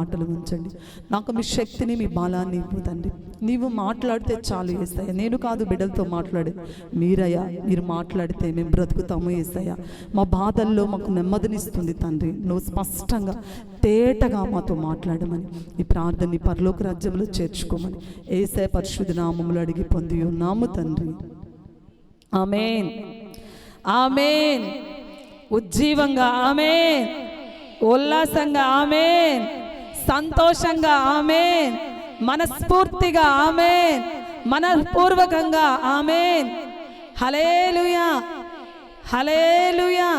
మాటలు ఉంచండి. నాకు మీ శక్తిని, మీ బలాన్ని ఇవ్వు తండ్రి. నీవు మాట్లాడితే చాలు యేసయ్య. నేను కాదు బిడ్డలతో మాట్లాడే, మీరయ్యా. మీరు మాట్లాడితే మేము బ్రతుకుతాము యేసయ్య. మా బాధల్లో మాకు నెమ్మదినిస్తుంది తండ్రి. నువ్వు స్పష్టంగా తేటగా మాతో మాట్లాడమని, ఈ ప్రార్థనని పరలోక రాజ్యంలో చేర్చుకోమని యేసయ్య పరిశుద్ధ నామములో అడిగి పొంది ఉన్నాము తండ్రి. ఆమేన్, ఆమేన్. ఉజ్జీవంగా ఆమేన్, ఉల్లాసంగా ఆమేన్, సంతోషంగా ఆమేన్, మనస్ఫూర్తిగా ఆమేన్, మనపూర్వకంగా ఆమేన్. హల్లెలూయా, హల్లెలూయా.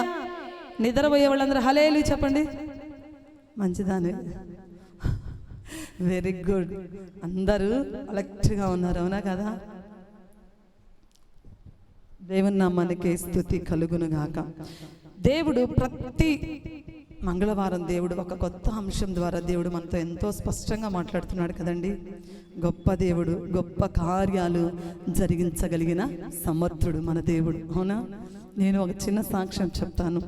నిద్రపోయే వాళ్ళందరూ హల్లెలూయా చెప్పండి. మంచిదానే, వెరీ గుడ్. అందరూ అలర్ట్గా ఉన్నారు, అవునా కదా? దేవుని నామానికి స్తుతి కలుగును గాక. దేవుడు ప్రతి మంగళవారం దేవుడు ఒక కొత్త అంశం ద్వారా దేవుడు మనతో ఎంతో స్పష్టంగా మాట్లాడుతున్నాడు కదండి. గొప్ప దేవుడు, గొప్ప కార్యాలు జరిగించగలిగిన సమర్థుడు మన దేవుడు, అవునా? నేను ఒక చిన్న సాక్ష్యం చెప్తాను.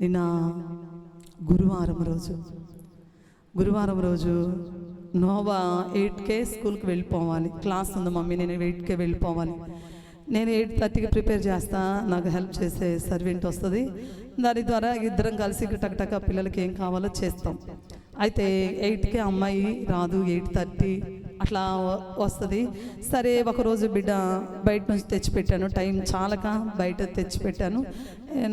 నిన్న గురువారం రోజు నోవా 8కే స్కూల్కి వెళ్ళిపోవాలి. క్లాస్ ఉంది మమ్మీ, నేను 8కే వెళ్ళిపోవాలి. నేను 8:30కి ప్రిపేర్ చేస్తా, నాకు హెల్ప్ చేసే సర్వెంట్ వస్తుంది. దాని ద్వారా ఇద్దరం కలిసి టక్ పిల్లలకి ఏం కావాలో చేస్తాం. అయితే 8కి అమ్మాయి రాదు, 8:30 అట్లా వస్తుంది. సరే, ఒకరోజు బిడ్డ బయట నుంచి తెచ్చిపెట్టాను, టైం చాలక బయట తెచ్చిపెట్టాను.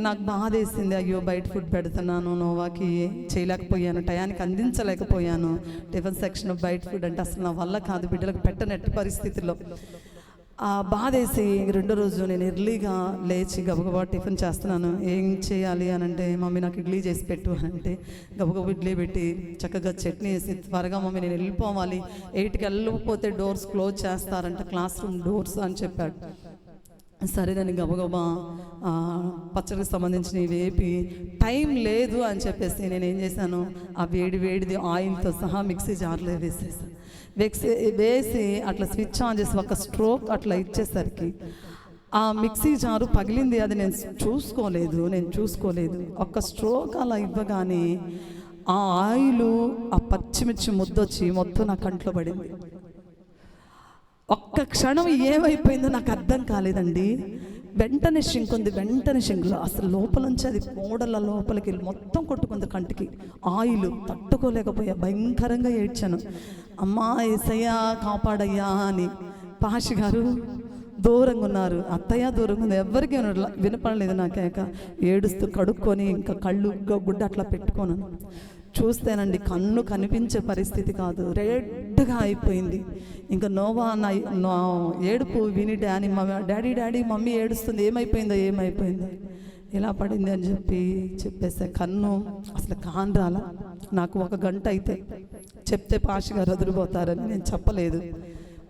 నాకు బాధ వేసింది, అయ్యో బయట ఫుడ్ పెడుతున్నాను, నోవాకి చేయలేకపోయాను, టయానికి అందించలేకపోయాను. టిఫిన్ సెక్షన్ బయట ఫుడ్ అంటే అసలు నా వల్ల కాదు, బిడ్డలకు పెట్టనట్టు పరిస్థితుల్లో. బాధేసి రెండో రోజు నేను ఎర్లీగా లేచి గబగబా టిఫిన్ చేస్తున్నాను. ఏం చేయాలి అని అంటే, మమ్మీ నాకు ఇడ్లీ చేసి పెట్టు అని అంటే గబగబా ఇడ్లీ పెట్టి చక్కగా చట్నీ వేసి, త్వరగా మమ్మీ నేను వెళ్ళిపోవాలి, 8కి వెళ్ళకపోతే డోర్స్ క్లోజ్ చేస్తారంట, క్లాస్ రూమ్ డోర్స్ అని చెప్పాడు. సరే, నేను గబగబా పచ్చడికి సంబంధించినవి వేపి, టైం లేదు అని చెప్పేసి నేను ఏం చేశాను, ఆ వేడిది ఆయిల్తో సహా మిక్సీ జార్లో వేసి అట్లా స్విచ్ ఆన్ చేసి ఒక స్ట్రోక్ అట్లా ఇచ్చేసరికి ఆ మిక్సీ జారు పగిలింది. అది నేను చూసుకోలేదు. ఒక స్ట్రోక్ అలా ఇవ్వగానే ఆ ఆయిలు, ఆ పచ్చిమిర్చి ముద్దొచ్చి మొత్తం నా కంట్లో పడింది. ఒక్క క్షణం ఏమైపోయిందో నాకు అర్థం కాలేదండి. వెంటనే షింకులో అసలు లోపలంచి అది మోడల లోపలికి వెళ్ళి మొత్తం కొట్టుకుంది కంటికి. ఆయిల్ తట్టుకోలేకపోయా, భయంకరంగా ఏడ్చాను. అమ్మా యేసయ్యా కాపాడయ్యా అని. పాషి గారు దూరంగా ఉన్నారు, అత్తయ్య దూరంగా ఉంది, ఎవరికి వినపడలేదు. నాకేక ఏడుస్తూ కడుక్కొని ఇంకా కళ్ళు గుడ్డ అట్లా పెట్టుకోను. చూస్తేనండి కన్ను కనిపించే పరిస్థితి కాదు, రెడ్గా అయిపోయింది. ఇంకా నోవా నా ఏడుపు విని డాడీ మమ్మీ ఏడుస్తుంది, ఏమైపోయిందో ఇలా పడింది అని చెప్పేసా. కన్ను అసలు కానరాల. నాకు 1 గంట అయితే చెప్తే పాషి గారు వదిలిపోతారని నేను చెప్పలేదు.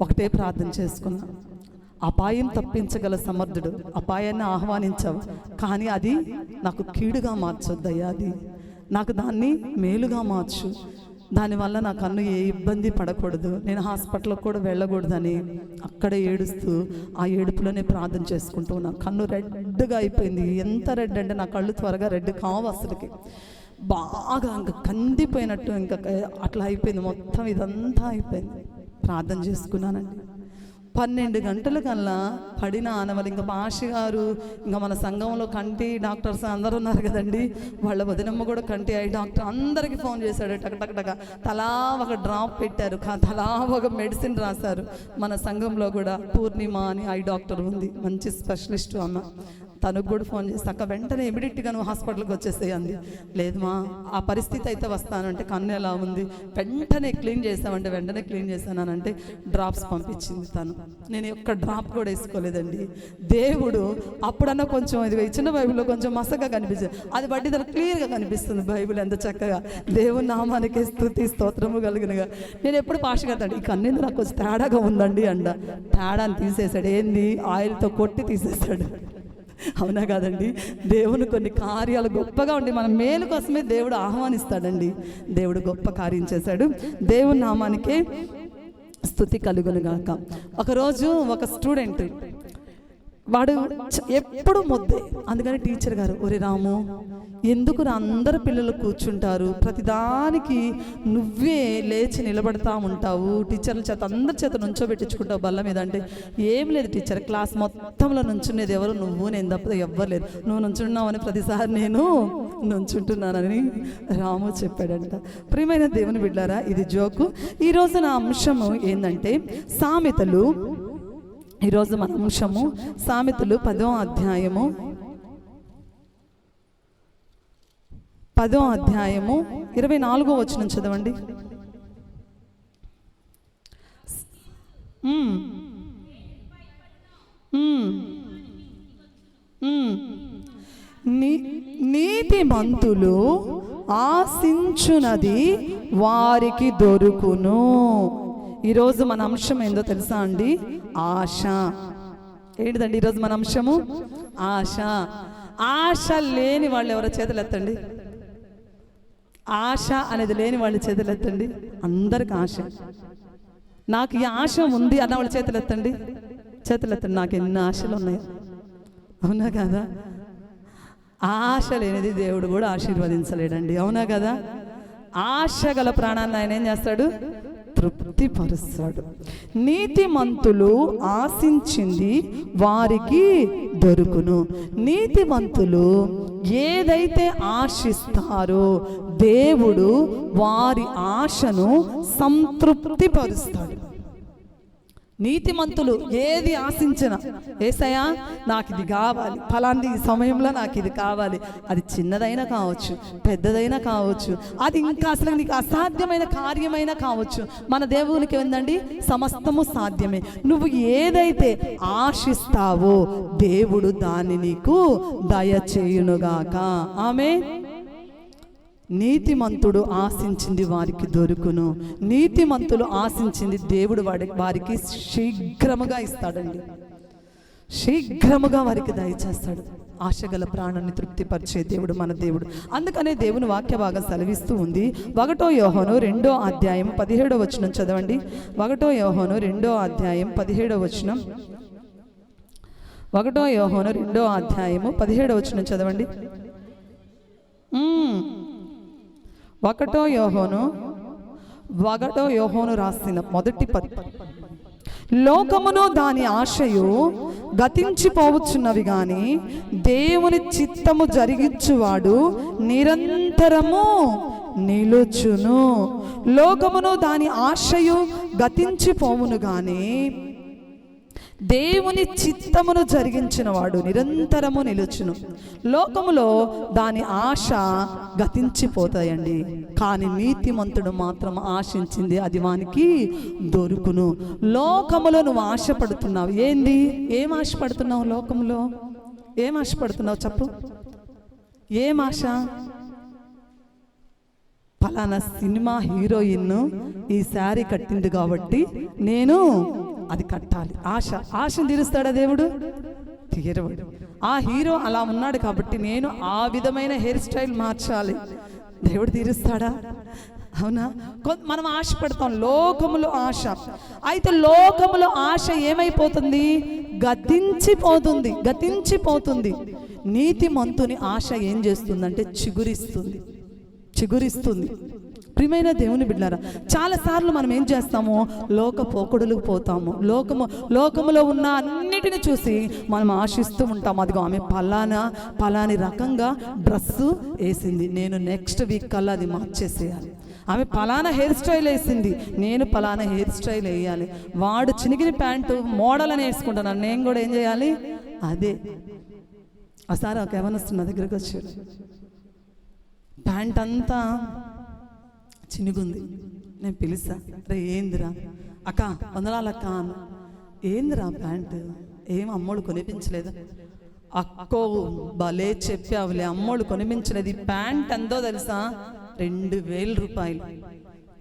ఒకటే ప్రార్థన చేసుకున్నా, అపాయం తప్పించగల సమర్థుడు, అపాయాన్ని ఆహ్వానించావు, కానీ అది నాకు కీడుగా మార్చొద్దయ్యా, అది నాకు దాన్ని మేలుగా మార్చు, దానివల్ల నా కన్ను ఏ ఇబ్బంది పడకూడదు, నేను హాస్పిటల్కి కూడా వెళ్ళకూడదని అక్కడే ఏడుస్తూ ఆ ఏడుపులోనే ప్రార్థన చేసుకుంటూ ఉన్నా. కన్ను రెడ్గా అయిపోయింది. ఎంత రెడ్ అంటే నా కళ్ళు త్వరగా రెడ్ కావు, అసలుకి బాగా ఇంకా కందిపోయినట్టు ఇంకా అట్లా అయిపోయింది మొత్తం. ఇదంతా అయిపోయింది. ప్రార్థన చేసుకున్నానండి. 12 గంటల కల్లా పడిన ఆనవలు. ఇంకా పాషి గారు, ఇంకా మన సంఘంలో కంటి డాక్టర్స్ అందరూ ఉన్నారు కదండి, వాళ్ళ వదినమ్మ కూడా కంటి ఐ డాక్టర్, అందరికీ ఫోన్ చేశాడు. టక తలా ఒక డ్రాప్ పెట్టారు, తలా ఒక మెడిసిన్ రాశారు. మన సంఘంలో కూడా పూర్ణిమ అని ఐ డాక్టర్ ఉంది, మంచి స్పెషలిస్ట్ అమ్మ. తనకు కూడా ఫోన్ చేసి, అక్క వెంటనే ఇమీడియట్గా నువ్వు హాస్పిటల్కి వచ్చేసేయండి. లేదు మా, ఆ పరిస్థితి అయితే వస్తానంటే కన్ను ఎలా ఉంది, వెంటనే క్లీన్ చేసామంటే వెంటనే క్లీన్ చేశానంటే డ్రాప్స్ పంపించింది తను. నేను ఒక్క డ్రాప్ కూడా వేసుకోలేదండి. దేవుడు అప్పుడన్నా కొంచెం ఇది ఇచ్చిన బైబిల్లో కొంచెం మసగా కనిపించింది, అది బట్టి తనకు క్లియర్గా కనిపిస్తుంది బైబిల్ ఎంత చక్కగా. దేవుని నామానికి స్తుతి స్తోత్రము కలిగినగా. నేను ఎప్పుడు పాషగా ఈ కన్ను నాకు కొంచెం తేడాగా ఉందండి అంట. తేడాని తీసేశాడు. ఏంది, ఆయిల్తో కొట్టి తీసేశాడు. అవునా కాదండి? దేవుని కొన్ని కార్యాలు గొప్పగా ఉండి మన మేలు కోసమే దేవుడు ఆహ్వానిస్తాడండి. దేవుడు గొప్ప కార్యం చేశాడు. దేవుని నామానికే స్తుతి కలుగును గాక. ఒకరోజు ఒక స్టూడెంట్, వాడు ఎప్పుడు మొద్దే, అందుకని టీచర్ గారు, ఒరే రాము ఎందుకు అందరు పిల్లలు కూర్చుంటారు, ప్రతిదానికి నువ్వే లేచి నిలబడతా ఉంటావు, టీచర్ల చేత అందరి చేత నుంచోబెట్టించుకుంటావు బల్ల మీద అంటే, ఏం లేదు టీచర్, క్లాస్ మొత్తంలో నుంచునేది ఎవరు, నువ్వు నేను తప్ప ఎవ్వరు, నువ్వు నుంచున్నావని ప్రతిసారి నేను నుంచుంటున్నానని రాము చెప్పాడంట. ప్రియమైన దేవుని బిడ్డారా, ఇది జోకు. ఈరోజు నా అంశము ఏంటంటే సామెతలు. ఈరోజు మన అంశము సామెతలు 10వ అధ్యాయము 24వ వచనం చదవండి. నీతిమంతులు ఆశించునది వారికి దొరుకును. ఈరోజు మన అంశం ఏందో తెలుసా అండి? ఆశ. ఏంటిదండి ఈరోజు మన అంశము? ఆశ. ఆశ లేని వాళ్ళు ఎవరో చేతులు ఎత్తండి. ఆశ అనేది లేని వాళ్ళు చేతులు ఎత్తండి. అందరికి ఆశ. నాకు ఈ ఆశ ఉంది అన్న వాళ్ళు చేతులు ఎత్తండి. చేతులు ఎత్తండి. నాకు ఎన్ని ఆశలు ఉన్నాయి, అవునా కదా? ఆశ లేనిది దేవుడు కూడా ఆశీర్వదించలేడండి, అవునా కదా? ఆశ గల ప్రాణాన్ని ఆయన ఏం చేస్తాడు? తృప్తిపరుస్తాడు. నీతిమంతులు ఆశించింది వారికి దొరుకును. నీతిమంతులు ఏదైతే ఆశిస్తారో దేవుడు వారి ఆశను సంతృప్తిపరుస్తాడు. నీతిమంతులు ఏది ఆశించినా, యేసయ్యా నాకు ఇది కావాలి, ఫలాంటి సమయంలో నాకు ఇది కావాలి, అది చిన్నదైనా కావచ్చు, పెద్దదైనా కావచ్చు, అది ఇంకా అసలు నీకు అసాధ్యమైన కార్యమైనా కావచ్చు, మన దేవునికి ఏందండి? సమస్తము సాధ్యమే. నువ్వు ఏదైతే ఆశిస్తావో దేవుడు దాన్ని నీకు దయచేయునుగాక. ఆమేన్. నీతిమంతుడు ఆశించింది వారికి దొరుకును. నీతిమంతులు ఆశించింది దేవుడు వారికి శీఘ్రముగా ఇస్తాడండి, శీఘ్రముగా వారికి దయచేస్తాడు. ఆశగల ప్రాణాన్ని తృప్తిపరిచే దేవుడు మన దేవుడు. అందుకనే దేవుని వాక్య భాగం సెలవిస్తూ ఉంది. 1 యోహాను 2వ అధ్యాయం 17వ వచనం చదవండి. 1 యోహాను 2వ అధ్యాయం 17వ వచనం. 1 యోహాను 2వ అధ్యాయము 17వ వచనం చదవండి. 1 యోహాను రాసిన మొదటి పత్రిక. లోకమును దాని ఆశయు గతించిపోవచ్చున్నవి గాని దేవుని చిత్తము జరిగించువాడు నిరంతరము నిలుచును. లోకమును దాని ఆశయు గతించిపోవును గాని దేవుని చిత్తమును జరిగించిన వాడు నిరంతరము నిలుచును. లోకములో దాని ఆశ గతించిపోతాయండి, కానీ నీతిమంతుడు మాత్రం ఆశించింది అది వానికి దొరుకును. లోకములో నువ్వు ఆశపడుతున్నావు. ఏంది? ఏం ఆశపడుతున్నావు? లోకములో ఏం ఆశపడుతున్నావు చెప్పు? ఏం ఆశ? ఫలానా సినిమా హీరోయిన్ ఈ శారీ కట్టింది కాబట్టి నేను అది కట్టాలి. ఆశను తీరుస్తాడా దేవుడు? తీరవాడు. ఆ హీరో అలా ఉన్నాడు కాబట్టి నేను ఆ విధమైన హెయిర్ స్టైల్ మార్చాలి, దేవుడు తీరుస్తాడా? అవునా? మనం ఆశపడతాం లోకములో ఆశ. అయితే లోకములో ఆశ ఏమైపోతుంది? గతించిపోతుంది, గతించిపోతుంది. నీతిమంతుని ఆశ ఏం చేస్తుందంటే చిగురిస్తుంది, చిగురిస్తుంది. ప్రియమైన దేవుని బిడ్డలారా, చాలాసార్లు మనం ఏం చేస్తాము? లోక పోకడులకు పోతాము. లోకములో ఉన్న అన్నిటిని చూసి మనం ఆశిస్తూ ఉంటాము. అదిగో ఆమె పలాని రకంగా డ్రెస్సు వేసింది, నేను నెక్స్ట్ వీక్ కల్లా అది మార్చేసేయాలి. ఆమె పలానా హెయిర్ స్టైల్ వేసింది, నేను పలానా హెయిర్ స్టైల్ వేయాలి. వాడు చినిగిన ప్యాంటు మోడల్ అని వేసుకుంటున్నాను, నేను కూడా ఏం చేయాలి? అదే. ఒకసారి ఒక యవనస్తున్న దగ్గరికి వచ్చాడు, ప్యాంట్ అంతా చినుగుంది. నేను పిలిచా, రే ఏందిరా? అక్క వందనాలక్క. ఏందిరా ప్యాంటు? ఏం అమ్మోడు కొనిపించలేదు? అక్కో భలే చెప్పావులే, అమ్మోడు కొనిపించలేదు. ఈ ప్యాంట్ ఎంతో తెలుసా? 2000 రూపాయలు.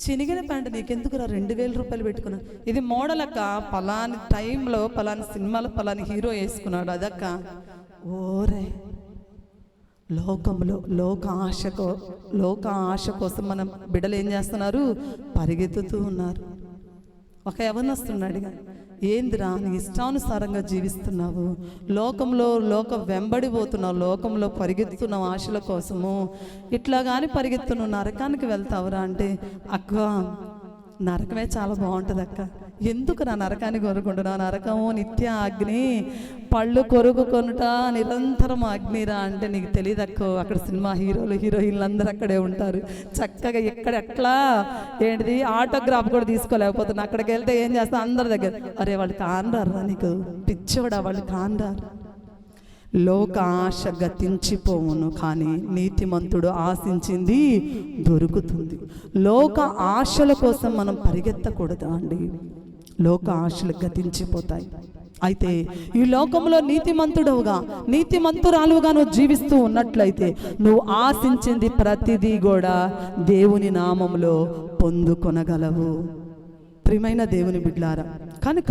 చినిగిన ప్యాంటు నీకెందుకురా 2000 రూపాయలు పెట్టుకున్నా? ఇది మోడల్ అక్క, పలాని టైంలో పలాని సినిమాలో పలాని హీరో వేసుకున్నాడు అదక్క. ఓరే, లోకంలో లోక ఆశ కోసం మన బిడ్డలు ఏం చేస్తున్నారు? పరిగెత్తుతూ ఉన్నారు. ఒక యవనస్తున్నాడు, ఏందిరా నీ ఇష్టానుసారంగా జీవిస్తున్నావు, లోకం వెంబడిపోతున్నావు, లోకంలో పరిగెత్తుతున్నావు ఆశల కోసము, ఇట్లా కానీ పరిగెత్తున్నావు నరకానికి వెళ్తావురా అంటే, అక్క నరకమే చాలా బాగుంటుంది అక్క, ఎందుకు నా నరకాన్ని కొనుక్కుంటున్నావు, నరకము నిత్య అగ్ని, పళ్ళు కొరుకుకొనుట నిరంతరం అగ్నిరా అంటే నీకు తెలియదు అక్క. అక్కడ సినిమా హీరోయిన్లు అందరూ అక్కడే ఉంటారు, చక్కగా ఎట్లా ఏంటిది ఆటోగ్రాఫ్ కూడా తీసుకోలేకపోతున్నా, అక్కడికి వెళ్తే ఏం చేస్తా అందరి దగ్గర, అరే వాళ్ళు కానరారా నీకు పిచ్చోడా, వాళ్ళు కానరారు. లోక ఆశ గతించిపోవును, కానీ నీతిమంతుడు ఆశించింది దొరుకుతుంది. లోక ఆశల కోసం మనం పరిగెత్తకూడదా అండి? లోక ఆశలు గతించిపోతాయి. అయితే ఈ లోకంలో నీతిమంతురాలుగా నువ్వు జీవిస్తూ ఉన్నట్లయితే నువ్వు ఆశించింది ప్రతిదీ కూడా దేవుని నామములో పొందుకొనగలవు. ప్రియమైన దేవుని బిడ్డలారా, కనుక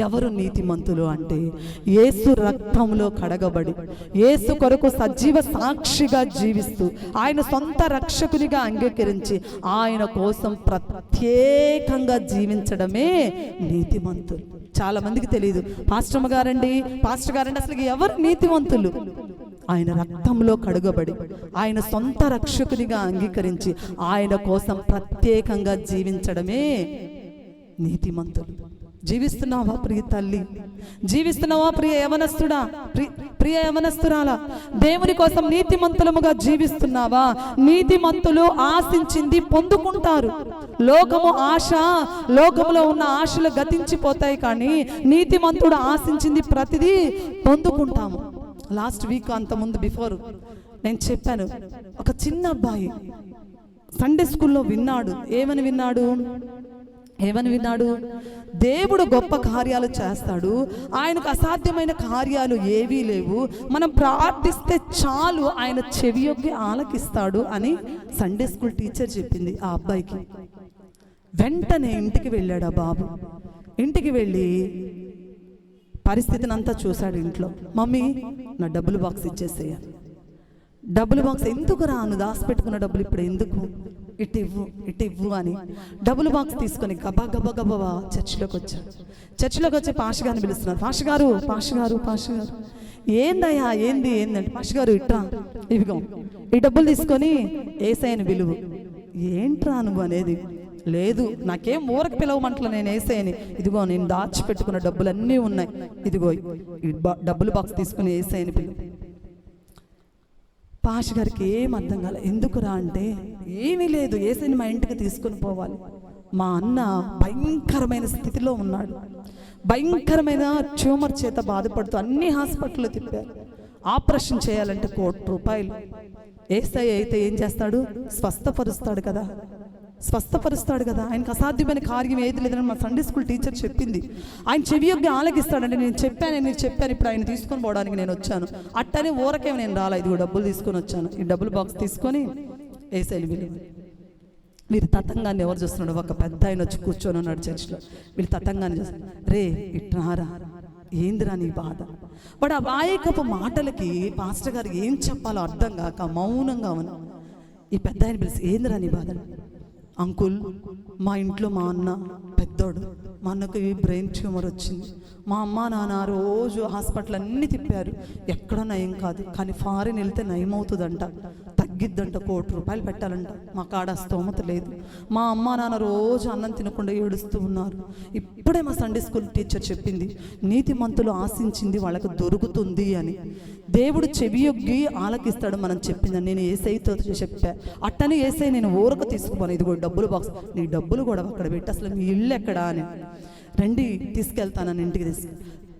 ఎవరు నీతిమంతులు అంటే యేసు రక్తంలో కడగబడి యేసు కొరకు సజీవ సాక్షిగా జీవిస్తూ ఆయన సొంత రక్షకునిగా అంగీకరించి ఆయన కోసం ప్రత్యేకంగా జీవించడమే నీతిమంతులు. చాలా మందికి తెలియదు. పాస్టర్ గారండి అసలు ఎవరు నీతిమంతులు? ఆయన రక్తంలో కడుగబడి ఆయన సొంత రక్షకునిగా అంగీకరించి ఆయన కోసం ప్రత్యేకంగా జీవించడమే నీతిమంతులు. జీవిస్తున్నావా ప్రియ తల్లి? జీవిస్తున్నావా ప్రియ యవనస్తుడా, ప్రియ యవనస్తురాలా? దేవుని కోసం నీతిమంతులముగా జీవిస్తున్నావా? నీతిమంతులు ఆశించింది పొందుకుంటారు. లోకములో ఉన్న ఆశలు గతించిపోతాయి, కానీ నీతిమంతుడు ఆశించింది ప్రతిదీ పొందుకుంటాము. లాస్ట్ వీక్ బిఫోర్ నేను చెప్పాను, ఒక చిన్న అబ్బాయి సండే స్కూల్లో విన్నాడు. ఏమని విన్నాడు? దేవుడు గొప్ప కార్యాలు చేస్తాడు, ఆయనకు అసాధ్యమైన కార్యాలు ఏవీ లేవు, మనం ప్రార్థిస్తే చాలు ఆయన చెవియొగ్గి ఆలకిస్తాడు అని సండే స్కూల్ టీచర్ చెప్పింది ఆ అబ్బాయికి. వెంటనే ఇంటికి వెళ్ళాడు ఆ బాబు. ఇంటికి వెళ్ళి పరిస్థితిని అంతా చూశాడు. ఇంట్లో మమ్మీ నా డబ్బులు బాక్స్ ఇచ్చేసేయాలి. డబ్బులు బాక్స్ ఎందుకు రాను, దాచిపెట్టుకున్న డబ్బులు ఇప్పుడు ఎందుకు, ఇటు ఇవ్వు అని డబ్బులు బాక్స్ తీసుకొని గబా చర్చిలోకి వచ్చి పాష గారిని పిలుస్తున్నారు. పాష గారు ఏందయ్యా ఏందంటే, పాష గారు ఇట్రా, ఇవిగో ఈ డబ్బులు తీసుకొని ఏసైని పిలువు. ఏంట్రా నువ్వు అనేది? లేదు నాకేం ఊరకు పిలవమంటలే, నేను ఏసైని, ఇదిగో నేను దాచిపెట్టుకున్న డబ్బులు అన్నీ ఉన్నాయి, ఇదిగో ఈ డబ్బులు బాక్స్ తీసుకుని ఏసైని పిలువు. పాష గారికి ఏం అర్థం కాలే. ఎందుకురా అంటే, ఏమీ లేదు, ఏసైని మా ఇంటికి తీసుకొని పోవాలి. మా అన్న భయంకరమైన స్థితిలో ఉన్నాడు, భయంకరమైన ట్యూమర్ చేత బాధపడుతూ అన్ని హాస్పిటల్లో తిప్పారు. ఆపరేషన్ చేయాలంటే ₹1,00,000. ఏసై అయితే ఏం చేస్తాడు? స్వస్థపరుస్తాడు కదా. ఆయనకు అసాధ్యమైన కార్యం ఏది లేదని మా సండే స్కూల్ టీచర్ చెప్పింది. ఆయన చెవియొగ్గి ఆలకిస్తాడంటే నేను చెప్పాను, ఇప్పుడు ఆయన తీసుకొని పోవడానికి నేను వచ్చాను. అట్టనే ఊరకే నేను రాలా, ఇదిగో డబ్బులు తీసుకొని వచ్చాను. ఈ డబ్బులు బాక్స్ తీసుకొని ఏసైలు వీరు తతంగాన్ని ఎవరు చూస్తున్నాడు? ఒక పెద్ద ఆయన వచ్చి కూర్చొని ఉన్నాడు చర్చిలో. వీళ్ళు తతంగాన్ని చూస్తారు. రే ఇట్రారా, ఏందిరా నీ బాధ? వాడు ఆ వాయకపు మాటలకి పాస్టర్ గారు ఏం చెప్పాలో అర్థం కాక మౌనంగా ఉన్నా. ఈ పెద్ద ఆయన పిలిచి, ఏందిరా నీ బాధ? అంకుల్, మా ఇంట్లో మా అన్న పెద్దోడు, మా అన్నకు బ్రెయిన్ ట్యూమర్ వచ్చింది. మా అమ్మ నాన్న రోజు హాస్పిటల్ అన్నీ తిప్పారు, ఎక్కడ నయం కాదు, కానీ ఫారిన్ వెళ్తే నయం అవుతుందంట, తగ్గిద్దంట, ₹1,00,000 పెట్టాలంట. మా కాడ స్తోమత లేదు. మా అమ్మ నాన్న రోజు అన్నం తినకుండా ఏడుస్తూ ఉన్నారు. ఇప్పుడే మా సండే స్కూల్ టీచర్ చెప్పింది, నీతిమంతులు ఆశించింది వాళ్ళకు దొరుకుతుంది అని. దేవుడు చెవియొగ్గి ఆలకిస్తాడు మనం చెప్పిందని నేను ఏసైతో చెప్పా. అట్టని ఏసై నేను ఊరకు తీసుకుపోను, ఇదిగో డబ్బులు బాక్స్, నీ డబ్బులు కూడా అక్కడ పెట్టి, అసలు మీ ఇల్లు ఎక్కడా అని. రండి తీసుకెళ్తానని ఇంటికి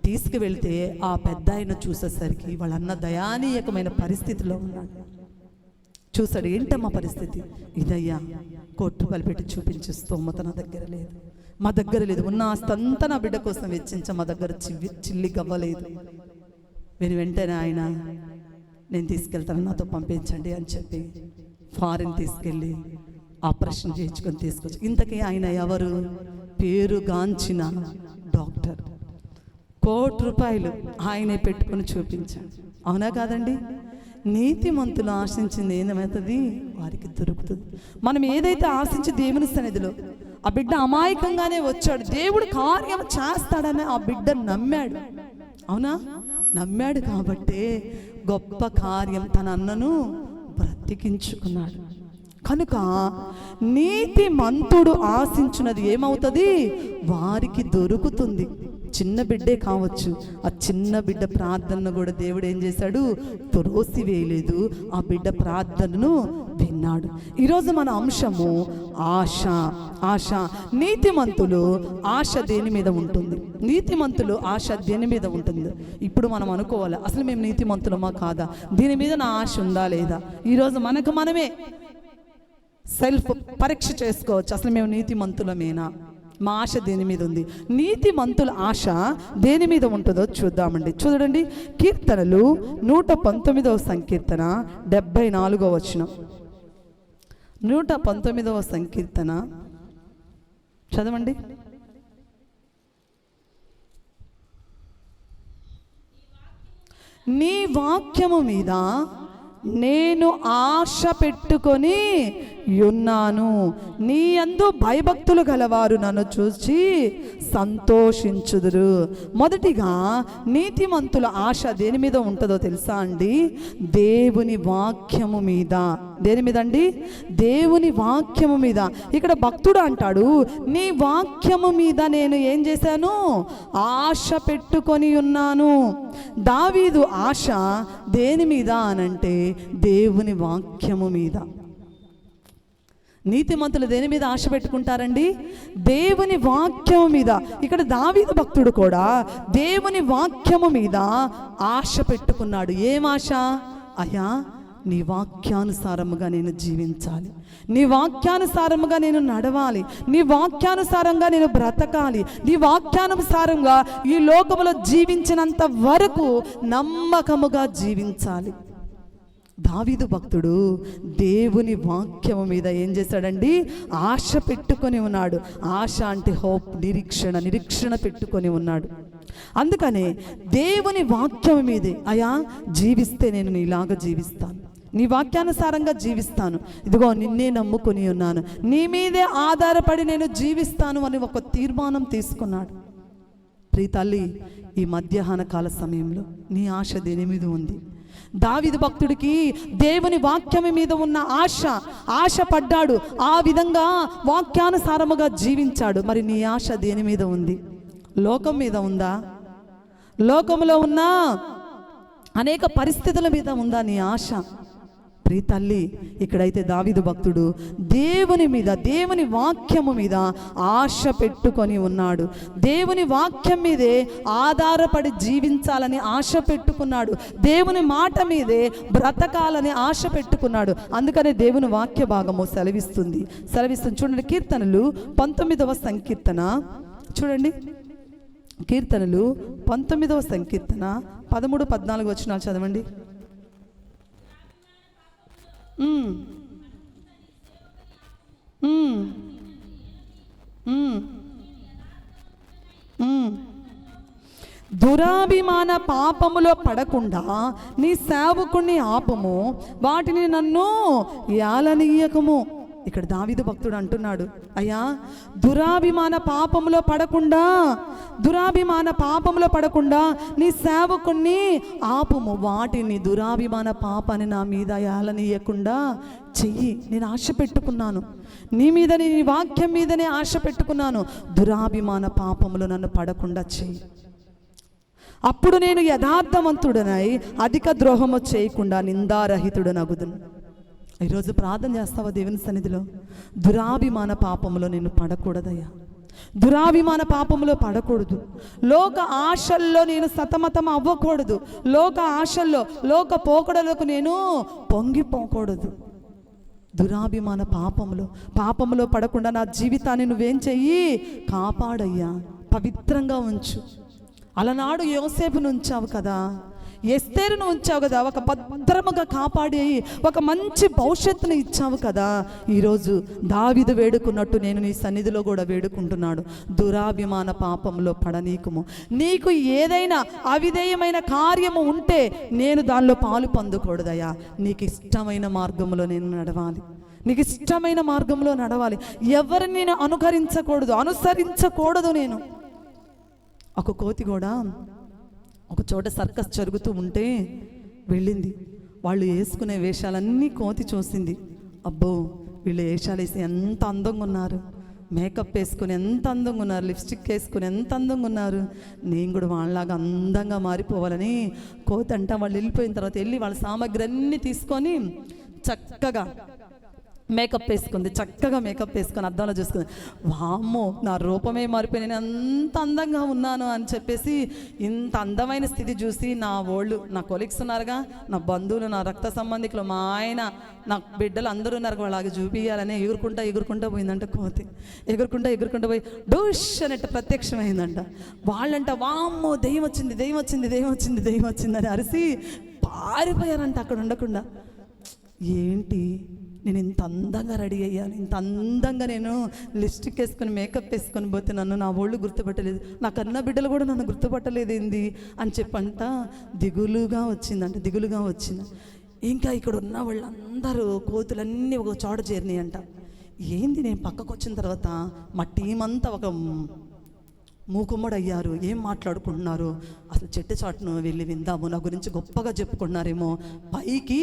తీసుకువెళ్తే ఆ పెద్ద ఆయన చూసేసరికి వాళ్ళన్న దయానీయకమైన పరిస్థితిలో ఉన్నాడు. చూశాడు, ఏంటమ్మా పరిస్థితి? ఇదయ్యా, ₹1,00,000 పెట్టి చూపించే స్తోమత నా దగ్గర లేదు, మా దగ్గర లేదు, ఉన్న ఆస్తంతా నా బిడ్డ కోసం వెచ్చించా, మా దగ్గర చిల్లి గవ్వలేదు. వెంటనే ఆయన, నేను తీసుకెళ్తాను, నాతో పంపించండి అని చెప్పి ఫారిన్ తీసుకెళ్ళి ఆపరేషన్ చేయించుకొని తీసుకొచ్చి, ఇంతకీ ఆయన ఎవరు? పేరుగాంచిన డాక్టర్. ₹1,00,000 ఆయనే పెట్టుకొని చూపించాడు. అవునా కాదండి? నీతిమంతులు ఆశించింది ఏమవుతుంది? వారికి దొరుకుతుంది. మనం ఏదైతే ఆశించి దేవుని సన్నిధిలో ఆ బిడ్డ అమాయకంగానే వచ్చాడు. దేవుడు కార్యం చేస్తాడని ఆ బిడ్డ నమ్మాడు. అవునా? నమ్మాడు కాబట్టే గొప్ప కార్యం తన అన్నను బ్రతికించుకున్నాడు. కనుక నీతిమంతుడు ఆశించున్నది ఏమవుతుంది? వారికి దొరుకుతుంది. చిన్న బిడ్డే కావచ్చు, ఆ చిన్న బిడ్డ ప్రార్థనను కూడా దేవుడు ఏం చేశాడు? త్రోసివేయలేదు. ఆ బిడ్డ ప్రార్థనను విన్నాడు. ఈరోజు మన అంశము ఆశ. ఆశ. నీతిమంతులు ఆశ దేని మీద ఉంటుంది? నీతిమంతులు ఆశ దేని మీద ఉంటుంది? ఇప్పుడు మనం అనుకోవాలి, అసలు మేము నీతిమంతులమా కాదా, దీని మీద నా ఆశ ఉందా లేదా? ఈరోజు మనకు మనమే సెల్ఫ్ పరీక్ష చేసుకోవచ్చు. అసలు మేము నీతిమంతులమేనా? మా ఆశ దేని మీద ఉంది? నీతిమంతుల ఆశ దేని మీద ఉంటుందో చూద్దామండి. చూడండి, కీర్తనలు 119వ సంకీర్తన 74వ వచనం. 119వ సంకీర్తన చదవండి. నీ వాక్యము మీద నేను ఆశ పెట్టుకొని ఉన్నాను. నీ యందు భయభక్తులు గలవారు నన్ను చూసి సంతోషించుదురు. మొదటిగా నీతిమంతుల ఆశ దేని మీద ఉంటుందో తెలుసా అండి? దేవుని వాక్యము మీద. దేని మీద అండి? దేవుని వాక్యము మీద. ఇక్కడ భక్తుడు అంటాడు, నీ వాక్యము మీద నేను ఏం చేశాను? ఆశ పెట్టుకొని ఉన్నాను. దావీదు ఆశ దేని మీద అనంటే దేవుని వాక్యము మీద. నీతిమంతులు దేని మీద ఆశ పెట్టుకుంటారండి? దేవుని వాక్యము మీద. ఇక్కడ దావీదు భక్తుడు కూడా దేవుని వాక్యము మీద ఆశ పెట్టుకున్నాడు. ఏం ఆశ? అయ్యా, నీ వాక్యానుసారముగా నేను జీవించాలి, నీ వాక్యానుసారముగా నేను నడవాలి, నీ వాక్యానుసారంగా నేను బ్రతకాలి, నీ వాక్యానుసారంగా ఈ లోకములో జీవించినంత వరకు నమ్మకముగా జీవించాలి. దావీదు భక్తుడు దేవుని వాక్యము మీద ఏం చేశాడండి? ఆశ పెట్టుకొని ఉన్నాడు. ఆశ అంటే హోప్, నిరీక్షణ. నిరీక్షణ పెట్టుకొని ఉన్నాడు. అందుకనే దేవుని వాక్యం మీదే, అయా జీవిస్తే నేను నీలాగా జీవిస్తాను, నీ వాక్యానుసారంగా జీవిస్తాను, ఇదిగో నిన్నే నమ్ముకొని ఉన్నాను, నీ మీదే ఆధారపడి నేను జీవిస్తాను అని ఒక తీర్మానం తీసుకున్నాడు. ప్రియ తల్లి, ఈ మధ్యాహ్న కాల సమయంలో నీ ఆశ దేని మీద ఉంది? దావీదు భక్తుడికి దేవుని వాక్యం మీద ఉన్న ఆశ పడ్డాడు. ఆ విధంగా వాక్యానుసారముగా జీవించాడు. మరి నీ ఆశ దేని మీద ఉంది? లోకం మీద ఉందా? లోకంలో ఉన్న అనేక పరిస్థితుల మీద ఉందా నీ ఆశ? ప్రియ తల్లి, ఇక్కడైతే దావీదు భక్తుడు దేవుని మీద, దేవుని వాక్యము మీద ఆశ పెట్టుకొని ఉన్నాడు. దేవుని వాక్యం మీదే ఆధారపడి జీవించాలని ఆశ పెట్టుకున్నాడు. దేవుని మాట మీదే బ్రతకాలని ఆశ పెట్టుకున్నాడు. అందుకనే దేవుని వాక్య భాగము సెలవిస్తుంది. చూడండి, కీర్తనలు 19వ సంకీర్తన చూడండి. కీర్తనలు 19వ సంకీర్తన 13-14 వచనాలు చదవండి. దురాభిమాన పాపములో పడకుండా నీ సేవకుణ్ణి ఆపము, వాటిని నన్ను యాలనీయకము. ఇక్కడ దావీదు భక్తుడు అంటున్నాడు, అయ్యా దురాభిమాన పాపములో పడకుండా నీ సేవకుణ్ణి ఆపుము, వాటిని దురాభిమాన పాపాన్ని నా మీద యాలనీయకుండా చెయ్యి. నేను ఆశ పెట్టుకున్నాను నీ మీద, నీ వాక్యం మీదనే ఆశ పెట్టుకున్నాను. దురాభిమాన పాపములో నన్ను పడకుండా చెయ్యి. అప్పుడు నేను యథార్థవంతుడనై అధిక ద్రోహము చేయకుండా నిందారహితుడనగుదును. ఈరోజు ప్రార్థన చేస్తావా దేవుని సన్నిధిలో? దురాభిమాన పాపములో నేను పడకూడదయ్యా, దురాభిమాన పాపములో పడకూడదు. లోక ఆశల్లో నేను సతమతం అవ్వకూడదు. లోక ఆశల్లో, లోక పోకడలకు నేను పొంగిపోకూడదు. దురాభిమాన పాపములో పడకుండా నా జీవితాన్ని నువ్వేం చెయ్యి? కాపాడయ్యా, పవిత్రంగా ఉంచు. అలనాడు యోసేపును ఉంచావు కదా, ఎస్తేరును ఉంచావు కదా, ఒక భద్రముగా కాపాడి ఒక మంచి భవిష్యత్తును ఇచ్చావు కదా. ఈరోజు దావీదు వేడుకున్నట్టు నేను నీ సన్నిధిలో కూడా వేడుకుంటున్నాడు. దురాభిమాన పాపంలో పడనీకుము. నీకు ఏదైనా అవిధేయమైన కార్యము ఉంటే నేను దానిలో పాలు పొందకూడదయ్యా. నీకు ఇష్టమైన మార్గంలో నేను నడవాలి. నీకు ఇష్టమైన మార్గంలో నడవాలి. ఎవరిని నేను అనుసరించకూడదు. నేను ఒక కోతి కూడా ఒక చోట సర్కస్ జరుగుతూ ఉంటే వెళ్ళింది. వాళ్ళు వేసుకునే వేషాలన్నీ కోతి చూసింది. అబ్బో, వీళ్ళు వేషాలు వేసి ఎంత అందంగా ఉన్నారు, మేకప్ వేసుకుని ఎంత అందంగా ఉన్నారు, లిప్స్టిక్ వేసుకుని ఎంత అందంగా ఉన్నారు, నేను కూడా వాళ్ళలాగా అందంగా మారిపోవాలని కోతి అంట వాళ్ళు వెళ్ళిపోయిన తర్వాత వెళ్ళి వాళ్ళ సామాగ్రి అన్నీ తీసుకొని చక్కగా మేకప్ వేసుకొని అద్దంలో చూసుకుంది. వామ్మో, నా రూపమే మారిపోయి నేను అంత అందంగా ఉన్నాను అని చెప్పేసి ఇంత అందమైన స్థితి చూసి నా కొలీగ్స్ ఉన్నారుగా, నా బంధువులు, నా రక్త సంబంధికులు, మా ఆయన, నా బిడ్డలు అందరూ ఉన్నారు, వాళ్ళకి చూపించాలని ఎగురుకుంటా పోయిందంట కోతి. ఎగురుకుంటా పోయి డూష్ అనేట్టు ప్రత్యక్షమైందంట. వాళ్ళంట వామ్మో, దెయ్యం వచ్చింది అని అరిసి పారిపోయారంట అక్కడ ఉండకుండా. ఏంటి, నేను ఇంత అందంగా రెడీ అయ్యాను, ఇంత అందంగా నేను లిప్స్టిక్ వేసుకొని మేకప్ వేసుకొని పోతే నన్ను నా వాళ్ళు గుర్తుపట్టలేదు, నా కన్న బిడ్డలు కూడా నన్ను గుర్తుపట్టలేదు ఏంది అని చెప్పంట దిగులుగా వచ్చింది. ఇంకా ఇక్కడ ఉన్న వాళ్ళందరూ కోతులన్నీ ఒక చోట చేరినాయి అంట. ఏంది, నేను పక్కకు వచ్చిన తర్వాత మా టీం అంతా ఒక మూకుమ్మడి అయ్యారు. ఏం మాట్లాడుకుంటున్నారు, అసలు చెట్టు చాటును వెళ్ళి విందాము, నా గురించి గొప్పగా చెప్పుకుంటున్నారేమో, పైకి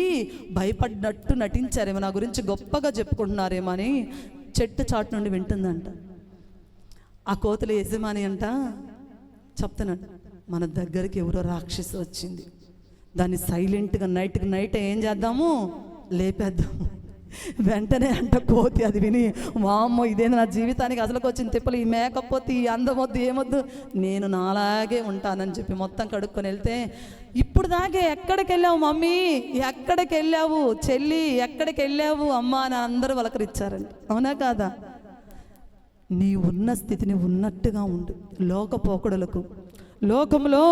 భయపడ్డట్టు నటించారేమో, నా గురించి గొప్పగా చెప్పుకుంటున్నారేమో అని చెట్టు చాటు నుండి వింటుందంట. ఆ కోతుల యజమాని అంట చెప్తున్నాడు, మన దగ్గరికి ఎవరో రాక్షసి వచ్చింది, దాన్ని సైలెంట్గా నైట్ ఏం చేద్దాము, లేపేద్దాము. వెంటనే అంట కోతి అది విని, వామ్మో, ఇదేనా నా జీవితానికి అసలుకి వచ్చిన తిప్పలు, ఈ మేకప్ వద్దు, ఈ అందమొద్దు, ఏమొద్దు, నేను నాలాగే ఉంటానని చెప్పి మొత్తం కడుక్కొని వెళ్తే, ఇప్పుడు దాకే ఎక్కడికి వెళ్ళావు మమ్మీ, ఎక్కడికి వెళ్ళావు చెల్లి, ఎక్కడికి వెళ్ళావు అమ్మా అని అందరూ వలకరిచ్చారండి. అవునా కాదా? నీ ఉన్న స్థితిని ఉన్నట్టుగా ఉండు. లోకంలో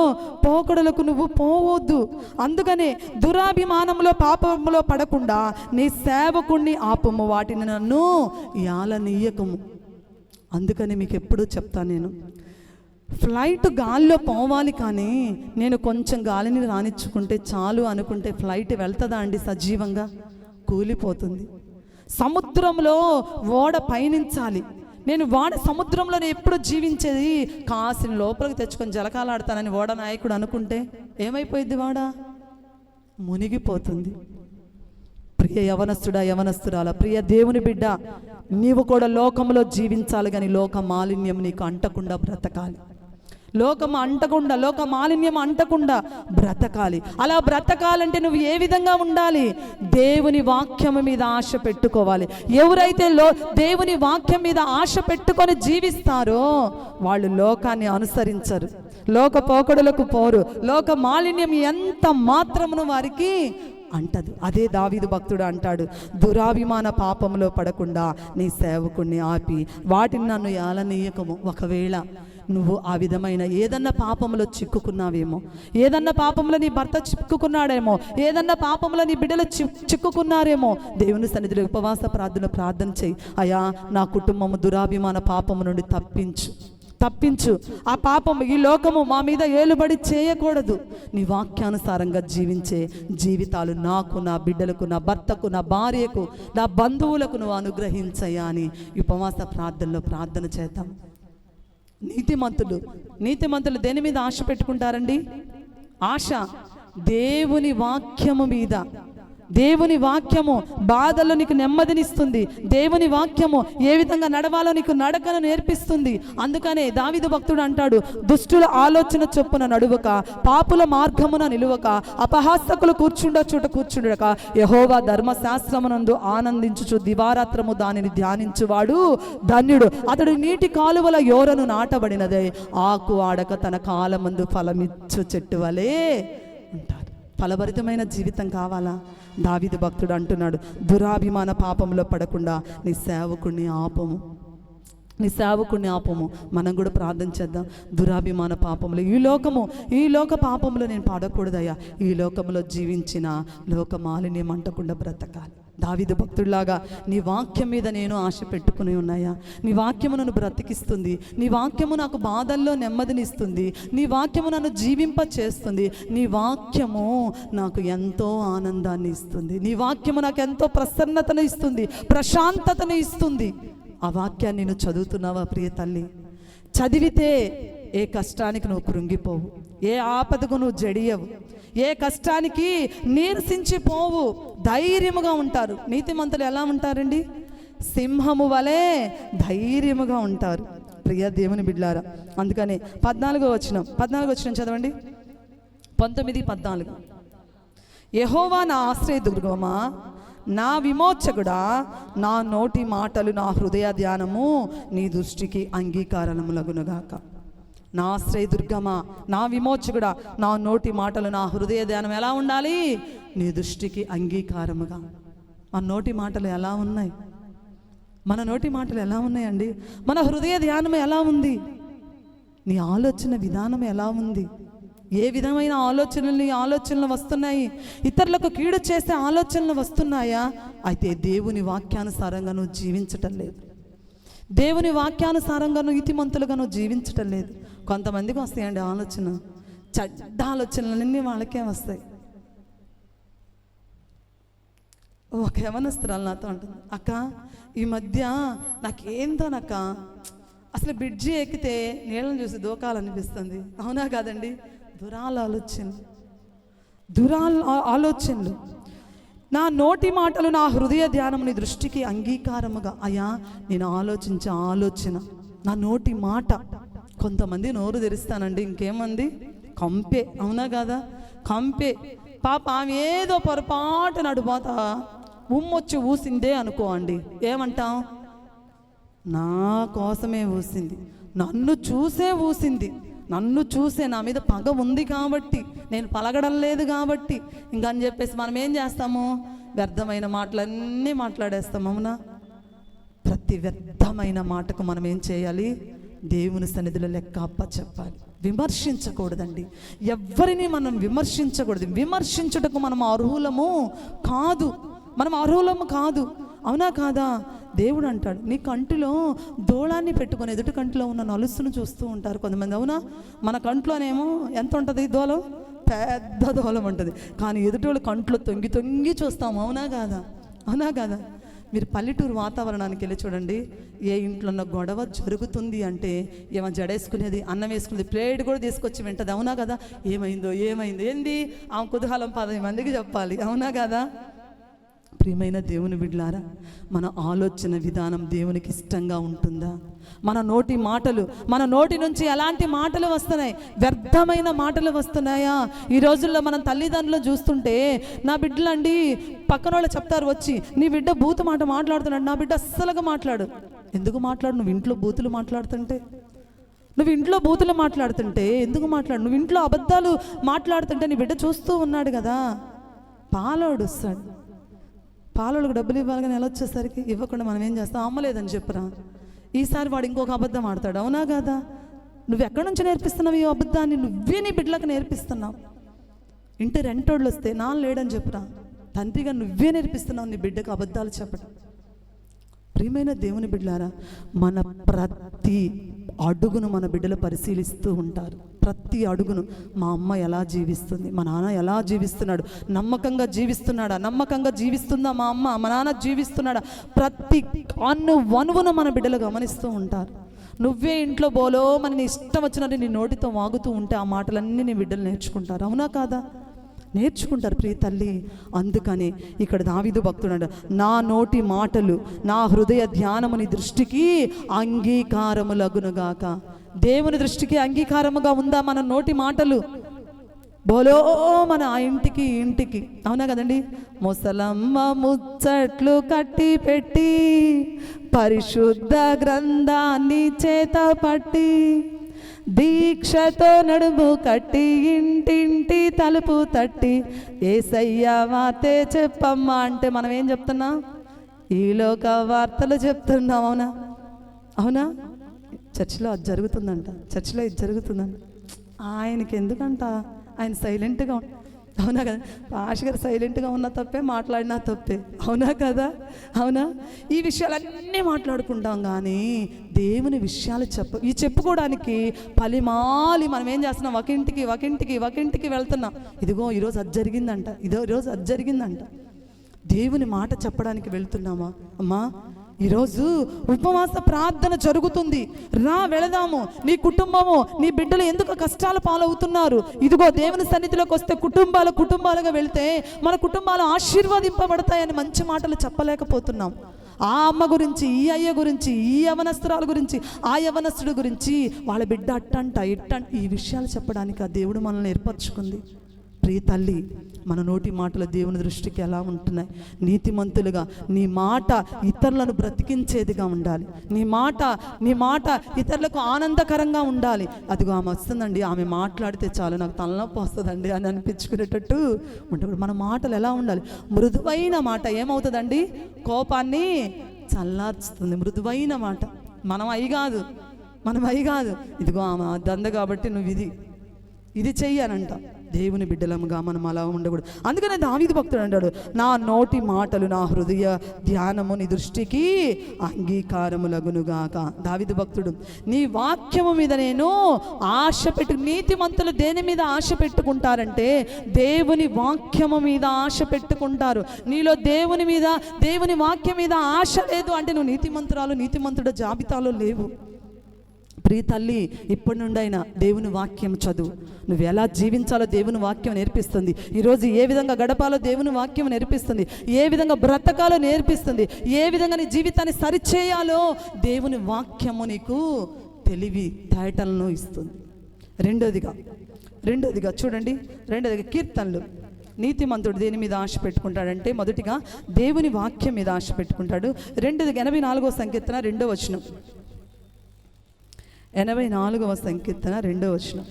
పోకడలకు నువ్వు పోవద్దు. అందుకనే దురాభిమానంలో పాపంలో పడకుండా నీ సేవకుణ్ణి ఆపము, వాటిని నన్ను యాలనీయకము. అందుకని మీకు ఎప్పుడూ చెప్తాను, నేను ఫ్లైట్ గాల్లో పోవాలి, కానీ నేను కొంచెం గాలిని రానిచ్చుకుంటే చాలు అనుకుంటే ఫ్లైట్ వెళ్తుందా అండి? సజీవంగా కూలిపోతుంది. సముద్రంలో ఓడ పయనించాలి. నేను సముద్రంలో ఎప్పుడు జీవించేది కాసిన లోపలికి తెచ్చుకొని జలకాలాడతానని ఓడ నాయకుడు అనుకుంటే ఏమైపోయింది? వాడ మునిగిపోతుంది. ప్రియ యవనస్తురాల, ప్రియ దేవుని బిడ్డ, నీవు కూడా లోకంలో జీవించాలి, కానీ లోక మాలిన్యం నీకు అంటకుండా బ్రతకాలి. లోక మాలిన్యం అంటకుండా బ్రతకాలి. అలా బ్రతకాలంటే నువ్వు ఏ విధంగా ఉండాలి? దేవుని వాక్యం మీద ఆశ పెట్టుకోవాలి. ఎవరైతే దేవుని వాక్యం మీద ఆశ పెట్టుకొని జీవిస్తారో వాళ్ళు లోకాన్ని అనుసరించరు, లోక పోకడులకు పోరు, లోక మాలిన్యం ఎంత మాత్రమును వారికి అంటదు. అదే దావీదు భక్తుడు అంటాడు, దురాభిమాన పాపంలో పడకుండా నీ సేవకుణ్ణి ఆపి వాటిని నన్ను యాలనీయకము. ఒకవేళ నువ్వు ఆ విధమైన ఏదన్నా పాపంలో చిక్కుకున్నావేమో, ఏదన్నా పాపంలో నీ భర్త చిక్కుకున్నాడేమో, ఏదన్నా పాపంలో నీ బిడ్డలు చిక్కుకున్నారేమో, దేవుని సన్నిధిలో ఉపవాస ప్రార్థన చేయి. అయ్యా, నా కుటుంబము దురాభిమాన పాపము నుండి తప్పించు. ఆ పాపం, ఈ లోకము మా మీద ఏలుబడి చేయకూడదు. నీ వాక్యానుసారంగా జీవించే జీవితాలు నాకు, నా బిడ్డలకు, నా భర్తకు, నా భార్యకు, నా బంధువులకు నువ్వు అనుగ్రహించయ్యా అని ఉపవాస ప్రార్థనలో ప్రార్థన చేద్దాం. నీతిమంతులు దేని మీద ఆశ పెట్టుకుంటారండి? ఆశ దేవుని వాక్యము మీద. దేవుని వాక్యము బాధల్లో నీకు నెమ్మదినిస్తుంది. దేవుని వాక్యము ఏ విధంగా నడవాలో నీకు నడకను నేర్పిస్తుంది. అందుకనే దావీదు భక్తుడు అంటాడు, దుష్టుల ఆలోచన చొప్పున నడువక, పాపుల మార్గమున నిలువక, అపహాసకులు కూర్చుండక, యెహోవా ధర్మశాస్త్రమునందు ఆనందించుచు దివారాత్రము దానిని ధ్యానించువాడు ధన్యుడు. అతడు నీటి కాలువల యోరను నాటబడినదే, ఆకు ఆడక తన కాలమందు ఫలమిచ్చు చెట్టు వలె ఉంటారు. ఫలభరితమైన జీవితం కావాలా? దావీదు భక్తుడు అంటున్నాడు, దురాభిమాన పాపంలో పడకుండా నీ సేవకుణ్ణి ఆపము. మనం కూడా ప్రార్థన చేద్దాం. దురాభిమాన పాపంలో, ఈ లోక పాపంలో నేను పడకూడదయ్యా. ఈ లోకంలో జీవించిన లోక మాలిన్యం అంటకుండా బ్రతకాలి. దావీదు భక్తుడిలాగా నీ వాక్యం మీద నేను ఆశ పెట్టుకుని ఉన్నాయా? నీ వాక్యము నన్ను బ్రతికిస్తుంది, నీ వాక్యము నాకు బాధల్లో నెమ్మదినిస్తుంది, నీ వాక్యము నన్ను జీవింప చేస్తుంది, నీ వాక్యము నాకు ఎంతో ఆనందాన్ని ఇస్తుంది, నీ వాక్యము నాకు ఎంతో ప్రసన్నతను ఇస్తుంది, ప్రశాంతతను ఇస్తుంది. ఆ వాక్యాన్ని నువ్వు చదువుతున్నావా ప్రియ తల్లి? చదివితే ఏ కష్టానికి నువ్వు కృంగిపోవు, ఏ ఆపదకు నువ్వు జడియవు, ఏ కష్టానికి నీరసించిపోవు, ధైర్యముగా ఉంటారు. నీతిమంతులు ఎలా ఉంటారండి? సింహము వలె ధైర్యముగా ఉంటారు. ప్రియ దేవుని బిడ్డలారా, అందుకని 14వ వచనం చదవండి. 19:14. యెహోవా నా ఆశ్రయదుర్గమా, నా విమోచకుడా, నా నోటి మాటలు నా హృదయ ధ్యానము నీ దృష్టికి అంగీకారములగునుగాక. నా ఆశ్రయదుర్గమా, నా విమోచకుడా, నా నోటి మాటలు నా హృదయ ధ్యానం ఎలా ఉండాలి? నీ దృష్టికి అంగీకారముగా. మన నోటి మాటలు ఎలా ఉన్నాయి? మన నోటి మాటలు ఎలా ఉన్నాయండి? మన హృదయ ధ్యానం ఎలా ఉంది? నీ ఆలోచన విధానం ఎలా ఉంది? ఏ విధమైన ఆలోచనలు వస్తున్నాయి? ఇతరులకు కీడు చేసే ఆలోచనలు వస్తున్నాయా? అయితే దేవుని వాక్యానుసారంగా నువ్వు జీవించటం లేదు, దేవుని వాక్యానుసారంగా నువ్వు నీతిమంతులుగా నువ్వు జీవించటం లేదు. కొంతమందికి వస్తాయండి ఆలోచన, చెడ్డ ఆలోచనలన్నీ వాళ్ళకే వస్తాయి. ఒక యవనస్తురాలు నాతో అంటుంది, అక్క ఈ మధ్య నాకేందోనక్క అసలు బ్రిడ్జి ఎక్కితే నీళ్ళని చూసి దూకాలనిపిస్తుంది. అవునా కాదండి? దురాల ఆలోచనలు. నా నోటి మాటలు నా హృదయ ధ్యానం నీ దృష్టికి అంగీకారముగా. అయ్యా, నేను ఆలోచించే ఆలోచన, నా నోటి మాట. కొంతమంది నోరు తెరుస్తానండి, ఇంకేమంది? కంపే. అవునా కాదా? కంపే. పాప ఆమె ఏదో పొరపాటు నడుపోతా ఉమ్మొచ్చి ఊసిందే అనుకో అండి, ఏమంటాం? నా కోసమే ఊసింది, నన్ను చూసే ఊసింది, నన్ను చూసే, నా మీద పగ ఉంది కాబట్టి, నేను పలగడం లేదు కాబట్టి ఇంకని చెప్పేసి మనం ఏం చేస్తాము? వ్యర్థమైన మాటలన్నీ మాట్లాడేస్తాం. అవునా? ప్రతి వ్యర్థమైన మాటకు మనం ఏం చేయాలి? దేవుని సన్నిధిలో లెక్క అప్పచెప్పాలి. విమర్శించకూడదండి, ఎవరిని మనం విమర్శించకూడదు. విమర్శించుటకు మనం అర్హులము కాదు. అవునా కాదా? దేవుడు అంటాడు, నీ కంటిలో దూలాన్ని పెట్టుకొని ఎదుటి కంటిలో ఉన్న నలుసును చూస్తూ ఉంటారు కొంతమంది. అవునా? మన కంట్లోనేమో ఎంత ఉంటుంది దూలం? పెద్ద దూలం ఉంటుంది. కానీ ఎదుటి వాళ్ళ కంట్లో తొంగి చూస్తాము. అవునా కాదా? మీరు పల్లెటూరు వాతావరణానికి వెళ్ళి చూడండి. ఏ ఇంట్లో ఉన్న గొడవ జరుగుతుంది అంటే ఏమో జడేసుకునేది, అన్నం వేసుకునేది, ప్లేట్ కూడా తీసుకొచ్చి వింటది. అవునా కదా? ఏమైందో ఏంది ఆమె కుతూహలం 10 మందికి చెప్పాలి. అవునా కదా? ప్రియమైన దేవుని బిడ్డలారా, మన ఆలోచన విధానం దేవునికి ఇష్టంగా ఉంటుందా? మన నోటి నుంచి ఎలాంటి మాటలు వస్తున్నాయి? వ్యర్థమైన మాటలు వస్తున్నాయా? ఈ రోజుల్లో మనం తల్లిదండ్రులు చూస్తుంటే, నా బిడ్డలండి పక్కన వాళ్ళు చెప్తారు వచ్చి, నీ బిడ్డ బూతు మాట మాట్లాడుతున్నాడు, నా బిడ్డ అస్సలుగా మాట్లాడు. ఎందుకు మాట్లాడు? నువ్వు ఇంట్లో బూతులు మాట్లాడుతుంటే ఎందుకు మాట్లాడు? నువ్వు ఇంట్లో అబద్ధాలు మాట్లాడుతుంటే నీ బిడ్డ చూస్తూ ఉన్నాడు కదా. పాలోళ్ళకు డబ్బులు ఇవ్వాలి, నెల వచ్చేసరికి ఇవ్వకుండా మనం ఏం చేస్తాం? అమ్మలేదని చెప్పరా, ఈసారి వాడు ఇంకొక అబద్ధం ఆడతాడు. అవునా కాదా? నువ్వు ఎక్కడి నుంచి నేర్పిస్తున్నావు ఈ అబద్ధాన్ని? నువ్వే నీ బిడ్డలకు నేర్పిస్తున్నావు. ఇంటి రెంటోళ్ళు వస్తే నాన్న లేడని చెప్పురా, తండ్రిగా నువ్వే నేర్పిస్తున్నావు నీ బిడ్డకు అబద్ధాలు చెప్పడం. ప్రియమైన దేవుని బిడ్డలారా, మన ప్రతి అడుగును మన బిడ్డలు పరిశీలిస్తూ ఉంటారు. ప్రతి అడుగును మా అమ్మ ఎలా జీవిస్తుంది, మా నాన్న ఎలా జీవిస్తున్నాడు, నమ్మకంగా జీవిస్తుందా మా అమ్మ, మా నాన్న జీవిస్తున్నాడా? ప్రతి వనువును మన బిడ్డలు గమనిస్తూ ఉంటారు. నువ్వే ఇంట్లో బోలో మన ఇష్టం వచ్చినట్టు నీ నోటితో వాగుతూ ఉంటే ఆ మాటలన్నీ నీ బిడ్డలు నేర్చుకుంటారు. అవునా కాదా? నేర్చుకుంటారు ప్రియ తల్లి. అందుకని ఇక్కడ దావీదు భక్తుడు, నా నోటి మాటలు నా హృదయ ధ్యానము నీ దృష్టికి అంగీకారములగునుగాక. దేవుని దృష్టికి అంగీకారముగా ఉందా మన నోటి మాటలు? బోలో మన ఇంటికి. అవునా కదండి? ముసలమ్మ ముచ్చట్లు కట్టి పెట్టి పరిశుద్ధ గ్రంథాన్ని చేత పట్టి దీక్షతో నడుము కట్టి ఇంటింటి తలుపు తట్టి యేసయ్య వార్తే చెప్పమ్మా అంటే మనం ఏం చెప్తున్నాం? ఈ లోక వార్తలు చెప్తున్నాం. అవునా? చర్చిలో అది జరుగుతుందంట, చర్చిలో ఇది జరుగుతుందంట. ఆయనకి ఎందుకంట? ఆయన సైలెంట్గా అవునా కదా? పాష గారు సైలెంట్గా ఉన్న తప్పే, మాట్లాడినా తప్పే. అవునా కదా? అవునా? ఈ విషయాలన్నీ మాట్లాడుకుంటాం కానీ దేవుని విషయాలు చెప్పుకోవడానికి పలిమాలి మనం ఏం చేస్తున్నాం? ఒకింటికి వెళ్తున్నాం. ఇదిగో ఈరోజు అది జరిగిందంట, ఈరోజు అది జరిగిందంట. దేవుని మాట చెప్పడానికి వెళ్తున్నామా? అమ్మా, ఈరోజు ఉపవాస ప్రార్థన జరుగుతుంది, రా వెళదాము. నీ కుటుంబము, నీ బిడ్డలు ఎందుకు కష్టాల పాలవుతున్నారు? ఇదిగో దేవుని సన్నిధిలోకి వస్తే కుటుంబాలుగా వెళ్తే మన కుటుంబాలు ఆశీర్వదింపబడతాయని మంచి మాటలు చెప్పలేకపోతున్నాం. ఆ అమ్మ గురించి, ఈ అయ్య గురించి, ఈ యవనస్తురాల గురించి, ఆ యవనస్తుడి గురించి, వాళ్ళ బిడ్డ అట్టంట ఇట్టంట, ఈ విషయాలు చెప్పడానికి ఆ దేవుడు మనల్ని ఏర్పరచుకుంది. ప్రియ తల్లి, మన నోటి మాటలు దేవుని దృష్టికి ఎలా ఉంటున్నాయి? నీతిమంతులుగా నీ మాట ఇతరులను బ్రతికించేదిగా ఉండాలి. నీ మాట ఇతరులకు ఆనందకరంగా ఉండాలి. అదిగో ఆమె వస్తుందండి, ఆమె మాట్లాడితే చాలు నాకు తలనొప్పి వస్తుందండి అని అనిపించుకునేటట్టు ఉంటుంది. మన మాటలు ఎలా ఉండాలి? మృదువైన మాట ఏమవుతుందండి? కోపాన్ని చల్లార్చుతుంది. మృదువైన మాట. మనం అయి కాదు. ఇదిగో ఆమె దంద కాబట్టి నువ్వు ఇది చెయ్యనంట. దేవుని బిడ్డలముగా మనం అలా ఉండకూడదు. అందుకనే దావీదు భక్తుడు అంటాడు, నా నోటి మాటలు నా హృదయ ధ్యానము నీ దృష్టికి అంగీకారములగునుగాక. దావీదు భక్తుడు, నీ వాక్యము మీద నేను ఆశ నీతిమంతులు దేని మీద ఆశ పెట్టుకుంటారంటే దేవుని వాక్యము మీద ఆశ పెట్టుకుంటారు. నీలో దేవుని వాక్యం మీద ఆశ లేదు అంటే నువ్వు నీతిమంతుడు జాబితాలో లేవు. ప్రియ తల్లి, ఇప్పటి నుండి అయినా దేవుని వాక్యం చదువు. నువ్వు ఎలా జీవించాలో దేవుని వాక్యం నేర్పిస్తుంది. ఈరోజు ఏ విధంగా గడపాలో దేవుని వాక్యం నేర్పిస్తుంది. ఏ విధంగా బ్రతకాలో నేర్పిస్తుంది. ఏ విధంగా నీ జీవితాన్ని సరిచేయాలో దేవుని వాక్యము నీకు తెలివి తేటలను ఇస్తుంది. రెండోదిగా చూడండి, కీర్తనలు. నీతిమంతుడు దేని మీద ఆశ పెట్టుకుంటాడంటే మొదటిగా దేవుని వాక్యం మీద ఆశ పెట్టుకుంటాడు. 84వ సంకీర్తన 2వ వచనం. 84వ సంకీర్తన 2వ వచనం.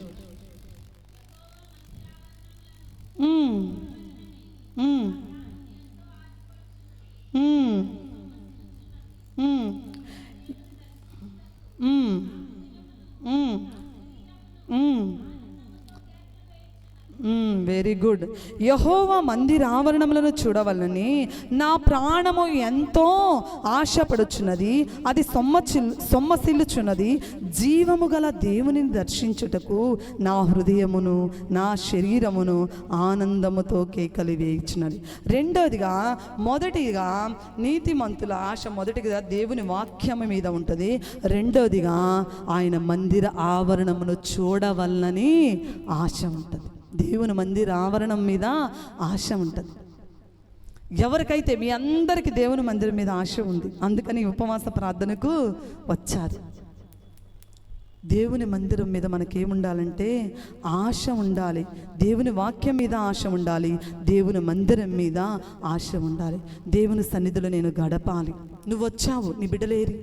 Very good. యెహోవా మందిర ఆవరణములను చూడవలనని నా ప్రాణము ఎంతో ఆశపడుచున్నది, అది సొమ్మసిల్లుచున్నది. జీవము గల దేవుని దర్శించుటకు నా హృదయమును నా శరీరమును ఆనందముతో కేకలు వేయించున్నది. మొదటిగా నీతిమంతుల ఆశ మొదటిగా దేవుని వాక్యము మీద ఉంటుంది. రెండవదిగా ఆయన మందిర ఆవరణమును చూడవలనని ఆశ ఉంటుంది. దేవుని మందిర ఆవరణం మీద ఆశ ఉంటుంది. ఎవరికైతే, మీ అందరికీ దేవుని మందిరం మీద ఆశ ఉంది. అందుకని ఉపవాస ప్రార్థనకు వచ్చారు. దేవుని మందిరం మీద మనకేముండాలంటే ఆశ ఉండాలి. దేవుని వాక్యం మీద ఆశ ఉండాలి. దేవుని మందిరం మీద ఆశ ఉండాలి. దేవుని సన్నిధిలో నేను గడపాలి. నువ్వు వచ్చావు, నీ బిడ్డలేరి?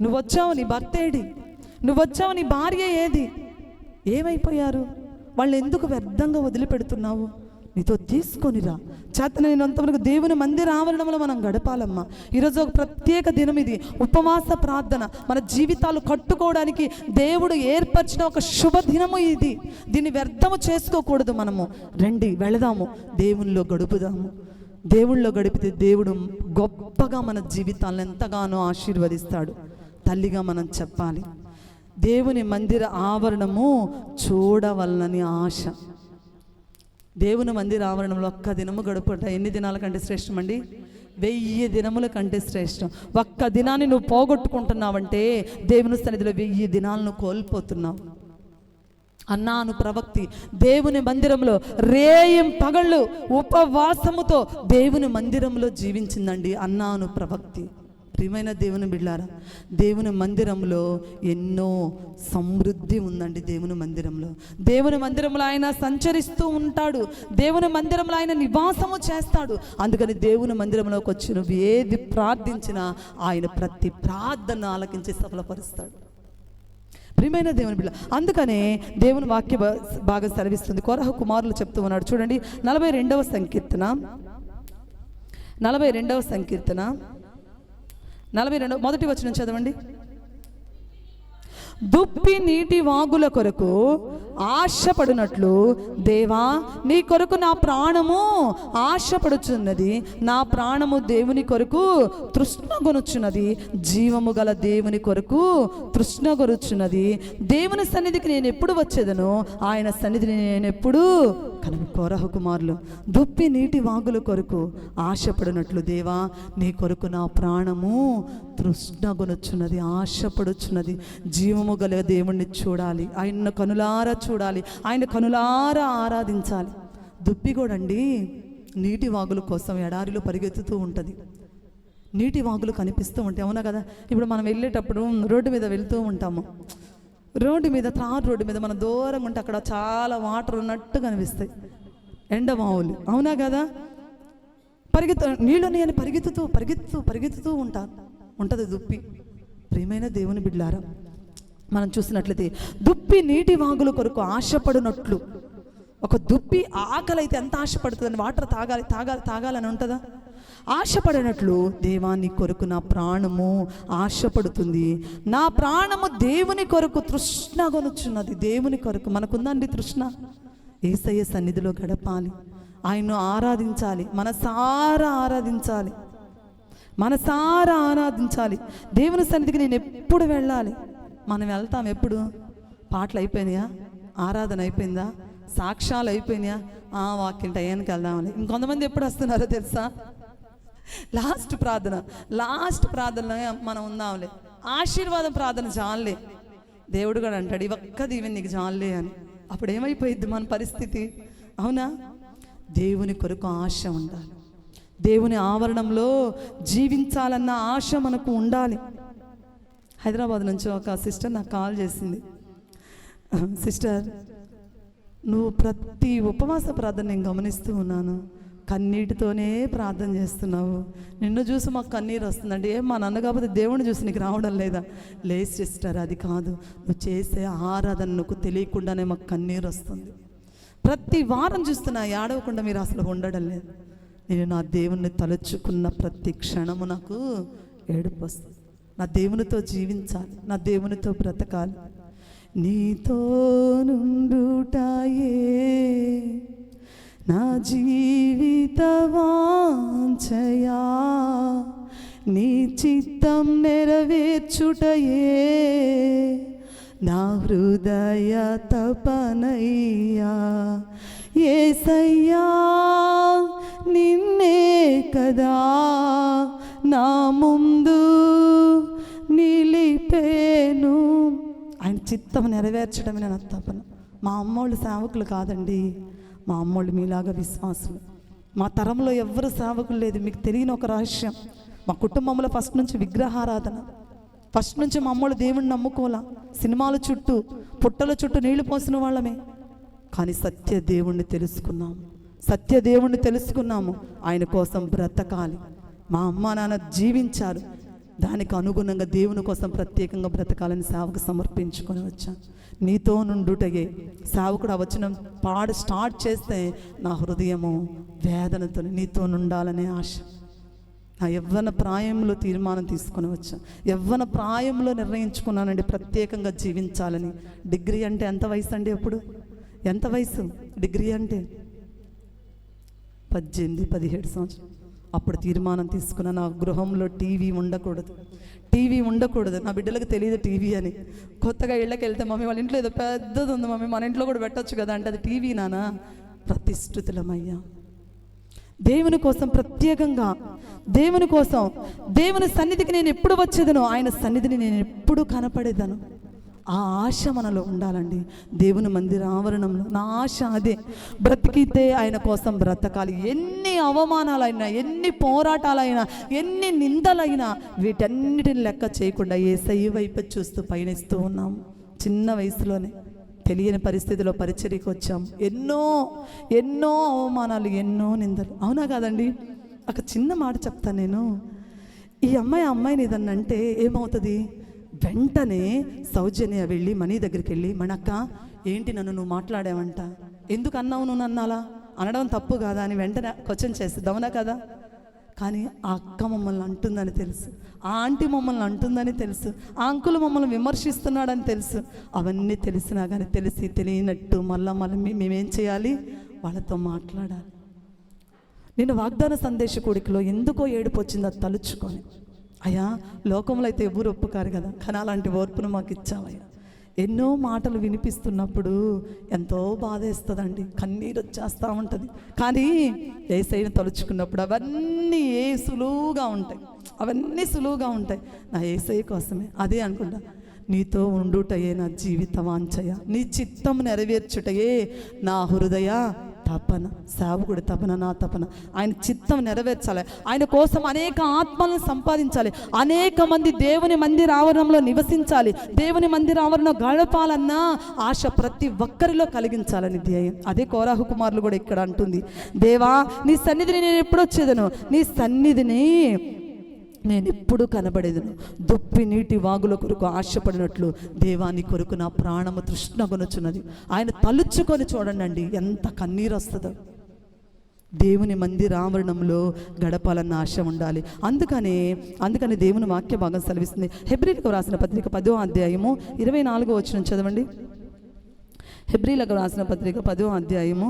నువ్వు వచ్చావు, నీ భర్త ఏడి? నువ్వు వచ్చావు, నీ భార్య ఏది? ఏమైపోయారు? వాళ్ళు ఎందుకు వ్యర్థంగా వదిలిపెడుతున్నావు? నీతో తీసుకొనిరా. చేతనైనంతవరకు దేవుని మందిర ఆవరణంలో మనం గడపాలమ్మా. ఈరోజు ఒక ప్రత్యేక దినం ఇది, ఉపవాస ప్రార్థన. మన జీవితాలు కట్టుకోవడానికి దేవుడు ఏర్పరిచిన ఒక శుభదినము ఇది. దీన్ని వ్యర్థము చేసుకోకూడదు. మనము రండి వెళదాము, దేవునిలో గడుపుదాము. దేవుళ్ళో గడిపితే దేవుడు గొప్పగా మన జీవితాలను ఎంతగానో ఆశీర్వదిస్తాడు. తల్లిగా మనం చెప్పాలి, దేవుని మందిర ఆవరణము చూడవలనని ఆశ. దేవుని మందిర ఆవరణంలో ఒక్క దినము గడుపుట ఎన్ని దినాల కంటే శ్రేష్టం అండి? 1000 దినముల కంటే శ్రేష్టం. ఒక్క దినాన్ని నువ్వు పోగొట్టుకుంటున్నావంటే దేవుని సన్నిధిలో 1000 దినాలను కోల్పోతున్నావు. అన్నాను ప్రవక్తి దేవుని మందిరంలో రేయం పగళ్ళు ఉపవాసముతో దేవుని మందిరంలో జీవించిందండి. అన్నాను ప్రవక్తి. ప్రియమైన దేవుని బిడ్డలారా, దేవుని మందిరంలో ఎన్నో సమృద్ధి ఉందండి. దేవుని మందిరంలో ఆయన సంచరిస్తూ ఉంటాడు. దేవుని మందిరంలో ఆయన నివాసము చేస్తాడు. అందుకని దేవుని మందిరంలోకి వచ్చి నువ్వు ఏది ప్రార్థించినా ఆయన ప్రతి ప్రార్థన ఆలకించి సఫలపరుస్తాడు. ప్రియమైన దేవుని బిడ్డ, అందుకనే దేవుని వాక్య బాగా సెలవిస్తుంది. కొరహ కుమారులు చెప్తూ ఉన్నాడు. చూడండి 42వ సంకీర్తన 42 మొదటి వచనం చదవండి. దుప్పి నీటి వాగుల కొరకు ఆశపడినట్లు దేవా నీ కొరకు నా ప్రాణము ఆశపడుచున్నది, నా ప్రాణము దేవుని కొరకు తృష్ణగొనుచున్నది, జీవము గల దేవుని కొరకు తృష్ణగొనుచున్నది. దేవుని సన్నిధికి నేను ఎప్పుడు వచ్చేదనో ఆయన సన్నిధిని నేను ఎప్పుడు కనుక కోరహ కుమారులు దుప్పి నీటి వాగుల కొరకు ఆశపడినట్లు దేవా నీ కొరకు నా ప్రాణము తృష్ణగొనుచున్నది, ఆశపడుచున్నది. జీవము గల దేవుణ్ణి చూడాలి, ఆయన కనులారా చూడాలి, ఆయన కనులారా ఆరాధించాలి. దుప్పి కూడా అండి నీటి వాగుల కోసం ఎడారిలో పరిగెత్తుతూ ఉంటుంది. నీటి వాగులు కనిపిస్తూ ఉంటాయి, అవునా కదా? ఇప్పుడు మనం వెళ్ళేటప్పుడు రోడ్డు మీద వెళ్తూ ఉంటాము, రోడ్డు మీద తార్ రోడ్డు మీద మనం దూరంగా ఉంటే అక్కడ చాలా వాటర్ ఉన్నట్టు కనిపిస్తాయి, ఎండమావులు, అవునా కదా? నీళ్ళు నేను పరిగెత్తుతూ ఉంటుంది దుప్పి. ప్రియమైన దేవుని బిడ్డలారా, మనం చూసినట్లయితే దుప్పి నీటి వాగుల కొరకు ఆశపడినట్లు, ఒక దుప్పి ఆకలి అయితే ఎంత ఆశపడుతుందని వాటర్ తాగాలని ఉంటుందా? ఆశపడినట్లు దేవా నీ కొరకు నా ప్రాణము ఆశపడుతుంది, నా ప్రాణము దేవుని కొరకు తృష్ణగొనుచున్నది. దేవుని కొరకు మనకుందండి తృష్ణ. యేసయ్య సన్నిధిలో గడపాలి, ఆయన్ను ఆరాధించాలి, మనసారా ఆరాధించాలి. దేవుని సన్నిధికి నేను ఎప్పుడు వెళ్ళాలి? మనం వెళ్తాం ఎప్పుడు? పాటలు అయిపోయినాయా? ఆరాధన అయిపోయిందా? సాక్ష్యాలు అయిపోయినాయా? వాక్యం టయానికి వెళ్దామని. ఇంకొంతమంది ఎప్పుడు వస్తున్నారో తెలుసా? లాస్ట్ ప్రార్థన మనం ఉందాంలే, ఆశీర్వాదం ప్రార్థన చాలే. దేవుడు కూడా అంటాడు ఈ ఒక్క దీవెన నీకు చాలే అని. అప్పుడు ఏమైపోయిద్ది మన పరిస్థితి? అవునా? దేవుని కొరకు ఆశ ఉండాలి, దేవుని ఆవరణంలో జీవించాలన్న ఆశ మనకు ఉండాలి. హైదరాబాద్ నుంచి ఒక సిస్టర్ నాకు కాల్ చేసింది. సిస్టర్, నువ్వు ప్రతి ఉపవాస ప్రార్థన నేను గమనిస్తూ ఉన్నాను, కన్నీటితోనే ప్రార్థన చేస్తున్నావు. నిన్ను చూసి మాకు కన్నీరు వస్తుందండి. మా నాన్న కాకపోతే దేవుని చూసి నీకు రావడం లేదా? లేదు సిస్టర్, అది కాదు, నువ్వు చేసే ఆరాధన నువ్వు తెలియకుండానే మాకు కన్నీరు వస్తుంది. ప్రతి వారం చూస్తున్నా ఏడవకుండా మీరు అసలు ఉండడం లేదు. నేను నా దేవుణ్ణి తలుచుకున్న ప్రతి క్షణము నాకు ఏడుపు వస్తుంది. నా దేవునితో జీవించాలి, నా దేవునితో బ్రతకాలి. నీతో నుండుటాయే నా జీవిత వాంఛయా, నీ చిత్తం నెరవేర్చుటయే నా హృదయ తపనయ్యా. యేసయ్యా నిన్నే కదా నా ముందు నిలిపేను. ఆయన చిత్తం నెరవేర్చడమే నా తపన. మా అమ్మోళ్ళు సేవకులు కాదండి, మా అమ్మోళ్ళు మీలాగా విశ్వాసులు. మా తరంలో ఎవ్వరు సేవకులు లేదు. మీకు తెలియని ఒక రహస్యం, మా కుటుంబంలో ఫస్ట్ నుంచి విగ్రహారాధన. ఫస్ట్ నుంచి మా అమ్మోళ్ళు దేవుణ్ణి నమ్ముకోలా. సినిమాల చుట్టూ పుట్టల చుట్టూ నీళ్లు పోసిన వాళ్ళమే. కానీ సత్య దేవుణ్ణి తెలుసుకున్నాము. ఆయన కోసం బ్రతకాలి. మా అమ్మ నాన్న జీవించారు, దానికి అనుగుణంగా దేవుని కోసం ప్రత్యేకంగా బ్రతకాలని సేవకు సమర్పించుకొని వచ్చాను. నీతో నుండుటయే సేవకుడు ఆ వచనం స్టార్ట్ చేస్తే నా హృదయము వేదనతో నీతో నుండాలనే ఆశ. నా యవ్వన ప్రాయంలో తీర్మానం తీసుకొని వచ్చాను, యవ్వన ప్రాయంలో నిర్ణయించుకున్నానండి ప్రత్యేకంగా జీవించాలని. డిగ్రీ అంటే ఎంత వయసు అండి? అప్పుడు ఎంత వయసు డిగ్రీ అంటే? 18-17 సంవత్సరం. అప్పుడు తీర్మానం తీసుకున్న నా గృహంలో టీవీ ఉండకూడదు. నా బిడ్డలకు తెలియదు టీవీ అని. కొత్తగా ఇళ్ళకి వెళ్తే మమ్మీ వాళ్ళ ఇంట్లో ఏదో పెద్దది ఉంది మమ్మీ, మన ఇంట్లో కూడా పెట్టచ్చు కదా అంటే, అది టీవీ నానా. ప్రతిష్ఠితులమయ్యా దేవుని కోసం, ప్రత్యేకంగా దేవుని కోసం. దేవుని సన్నిధికి నేను ఎప్పుడు వచ్చేదనో ఆయన సన్నిధిని నేను ఎప్పుడు కనపడేదను. ఆ ఆశ మనలో ఉండాలండి. దేవుని మందిర ఆవరణంలో నా ఆశ అదే. బ్రతికితే ఆయన కోసం బ్రతకాలి. ఎన్ని అవమానాలైనా, ఎన్ని పోరాటాలైనా, ఎన్ని నిందలైనా వీటన్నిటిని లెక్క చేయకుండా యేసయ్య వైపు చూస్తూ పయనిస్తూ ఉన్నాం. చిన్న వయసులోనే తెలియని పరిస్థితిలో పరిచర్యకు వచ్చాం. ఎన్నో అవమానాలు, ఎన్నో నిందలు, అవునా కాదండి? ఒక చిన్న మాట చెప్తాను నేను. ఈ అమ్మాయిని ఏదన్నా అంటే ఏమవుతుంది? వెంటనే సౌజన్య వెళ్ళి మనీ దగ్గరికి వెళ్ళి, మణక్క ఏంటి నన్ను నువ్వు మాట్లాడావంట, ఎందుకు అన్నావు నువ్వు అన్నాలా అనడం తప్పు కాదా అని వెంటనే క్వశ్చన్ చేస్తుంది, అవునా కదా? కానీ ఆ అక్క మమ్మల్ని అంటుందని తెలుసు, ఆ ఆంటీ మమ్మల్ని అంటుందని తెలుసు, ఆ అంకుల్ మమ్మల్ని విమర్శిస్తున్నాడని తెలుసు. అవన్నీ తెలిసినా కానీ తెలియనట్టు మళ్ళీ మేమేం చేయాలి? వాళ్ళతో మాట్లాడాలి. నేను వాగ్దాన సందేశ కూడికలో ఎందుకో ఏడుపు వచ్చింది, అది తలుచుకొని. అయ్యా, లోకంలో అయితే ఎవరు ఒప్పుకారు కదా, కానీ అలాంటి ఓర్పును మాకు ఇచ్చావయ్యా. ఎన్నో మాటలు వినిపిస్తున్నప్పుడు ఎంతో బాధేస్తుందండి, కన్నీరు వచ్చేస్తూ ఉంటుంది. కానీ యేసయ్యను తలుచుకున్నప్పుడు అవన్నీ సులువుగా ఉంటాయి, అవన్నీ సులువుగా ఉంటాయి. నా యేసయ్య కోసమే అదే అనుకుంటా, నీతో ఉండుటయే నా జీవిత వాంఛయ, నీ చిత్తం నెరవేర్చుటయే నా హృదయ తపన. సేవకుడి తపన నా తపన. ఆయన చిత్తం నెరవేర్చాలి, ఆయన కోసం అనేక ఆత్మలను సంపాదించాలి, అనేక మంది దేవుని మందిర ఆవరణంలో నివసించాలి, దేవుని మందిర ఆవరణలో గడపాలన్న ఆశ ప్రతి ఒక్కరిలో కలిగించాలని ధ్యేయం. అదే కోరాహు కుమారులు కూడా ఇక్కడ అంటుంది, దేవా నీ సన్నిధిని నేను ఎప్పుడు వచ్చేదను, నీ సన్నిధిని నేను ఎప్పుడు కనబడేదను. దుప్పి నీటి వాగుల కొరకు ఆశపడినట్లు దేవాని కొరకు నా ప్రాణము తృష్ణగొనుచున్నది. ఆయన తలుచుకొని చూడండి ఎంత కన్నీరు వస్తుందో. దేవుని మందిరావరణంలో గడపాలన్న ఆశ ఉండాలి. అందుకని దేవుని వాక్య భాగం సెలవిస్తుంది. హెబ్రీలకు రాసిన పత్రిక 10వ అధ్యాయము 24వ వచనం చదవండి. హెబ్రీలకు రాసిన పత్రిక 10వ అధ్యాయము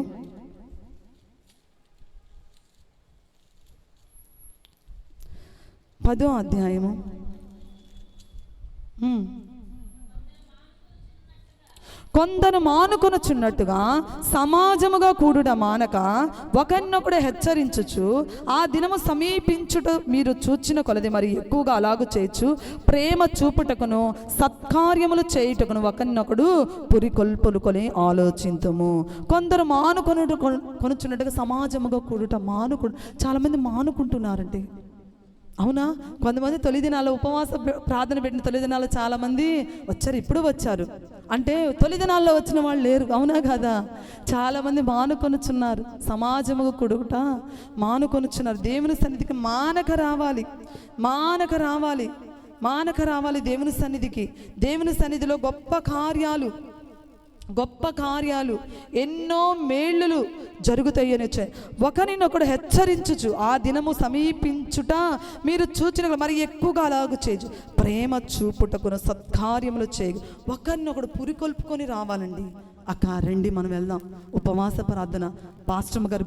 10వ అధ్యాయము కొందరు మానుకొనుచున్నట్టుగా సమాజముగా కూడుట మానక ఒకరినొకడు హెచ్చరించుచు, ఆ దినము సమీపించుట మీరు చూచిన కొలది మరి ఎక్కువగా అలాగూ చేయొచ్చు, ప్రేమ చూపుటకును సత్కార్యములు చేయుటకును ఒకరినొకడు పురికొల్పులుకొని ఆలోచింతుము. కొందరు కొనుచున్నట్టుగా సమాజముగా కూడుట చాలామంది మానుకుంటున్నారండి. అవునా? కొంతమంది తొలి దినాల్లో ఉపవాస ప్రార్థన పెట్టిన తొలి దినాల్లో చాలామంది వచ్చారు, ఇప్పుడు వచ్చారు అంటే తొలి దినాల్లో వచ్చిన వాళ్ళు లేరు. అవునా కదా? చాలామంది మానుకొనుచున్నారు, సమాజముగా కూడుట మానుకొనుచున్నారు. దేవుని సన్నిధికి మానక రావాలి దేవుని సన్నిధికి. దేవుని సన్నిధిలో గొప్ప కార్యాలు ఎన్నో మేళ్ళు జరుగుతాయని వచ్చాయి. ఒకరినొకడు హెచ్చరించుచు, ఆ దినము సమీపించుట మీరు చూచిన మరి ఎక్కువగా అలాగూ చేయు, ప్రేమ చూపుటకును సత్కార్యములు చేయు, ఒకరినొకడు పురికొల్పుకొని రావాలండి. అక్క రండి మనం వెళ్దాం, ఉపవాస ప్రార్థన. పాస్టమ్ గారి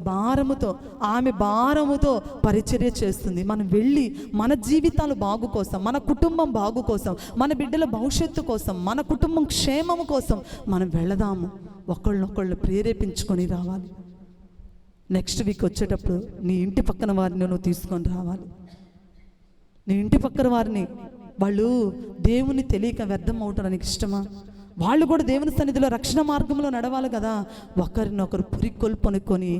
ఆమె భారముతో పరిచర్య చేస్తుంది. మనం వెళ్ళి మన జీవితాలు బాగు కోసం, మన కుటుంబం బాగు కోసం, మన బిడ్డల భవిష్యత్తు కోసం, మన కుటుంబం క్షేమము కోసం మనం వెళదాము. ఒకళ్ళనొకళ్ళు ప్రేరేపించుకొని రావాలి. నెక్స్ట్ వీక్ వచ్చేటప్పుడు నీ ఇంటి పక్కన వారిని నువ్వు తీసుకొని రావాలి. నీ ఇంటి పక్కన వారిని, వాళ్ళు దేవుని తెలియక వ్యర్థం అవటానికి ఇష్టమా? వాళ్ళు కూడా దేవుని సన్నిధిలో రక్షణ మార్గంలో నడవాలి కదా. ఒకరినొకరు పురికొల్పుకొని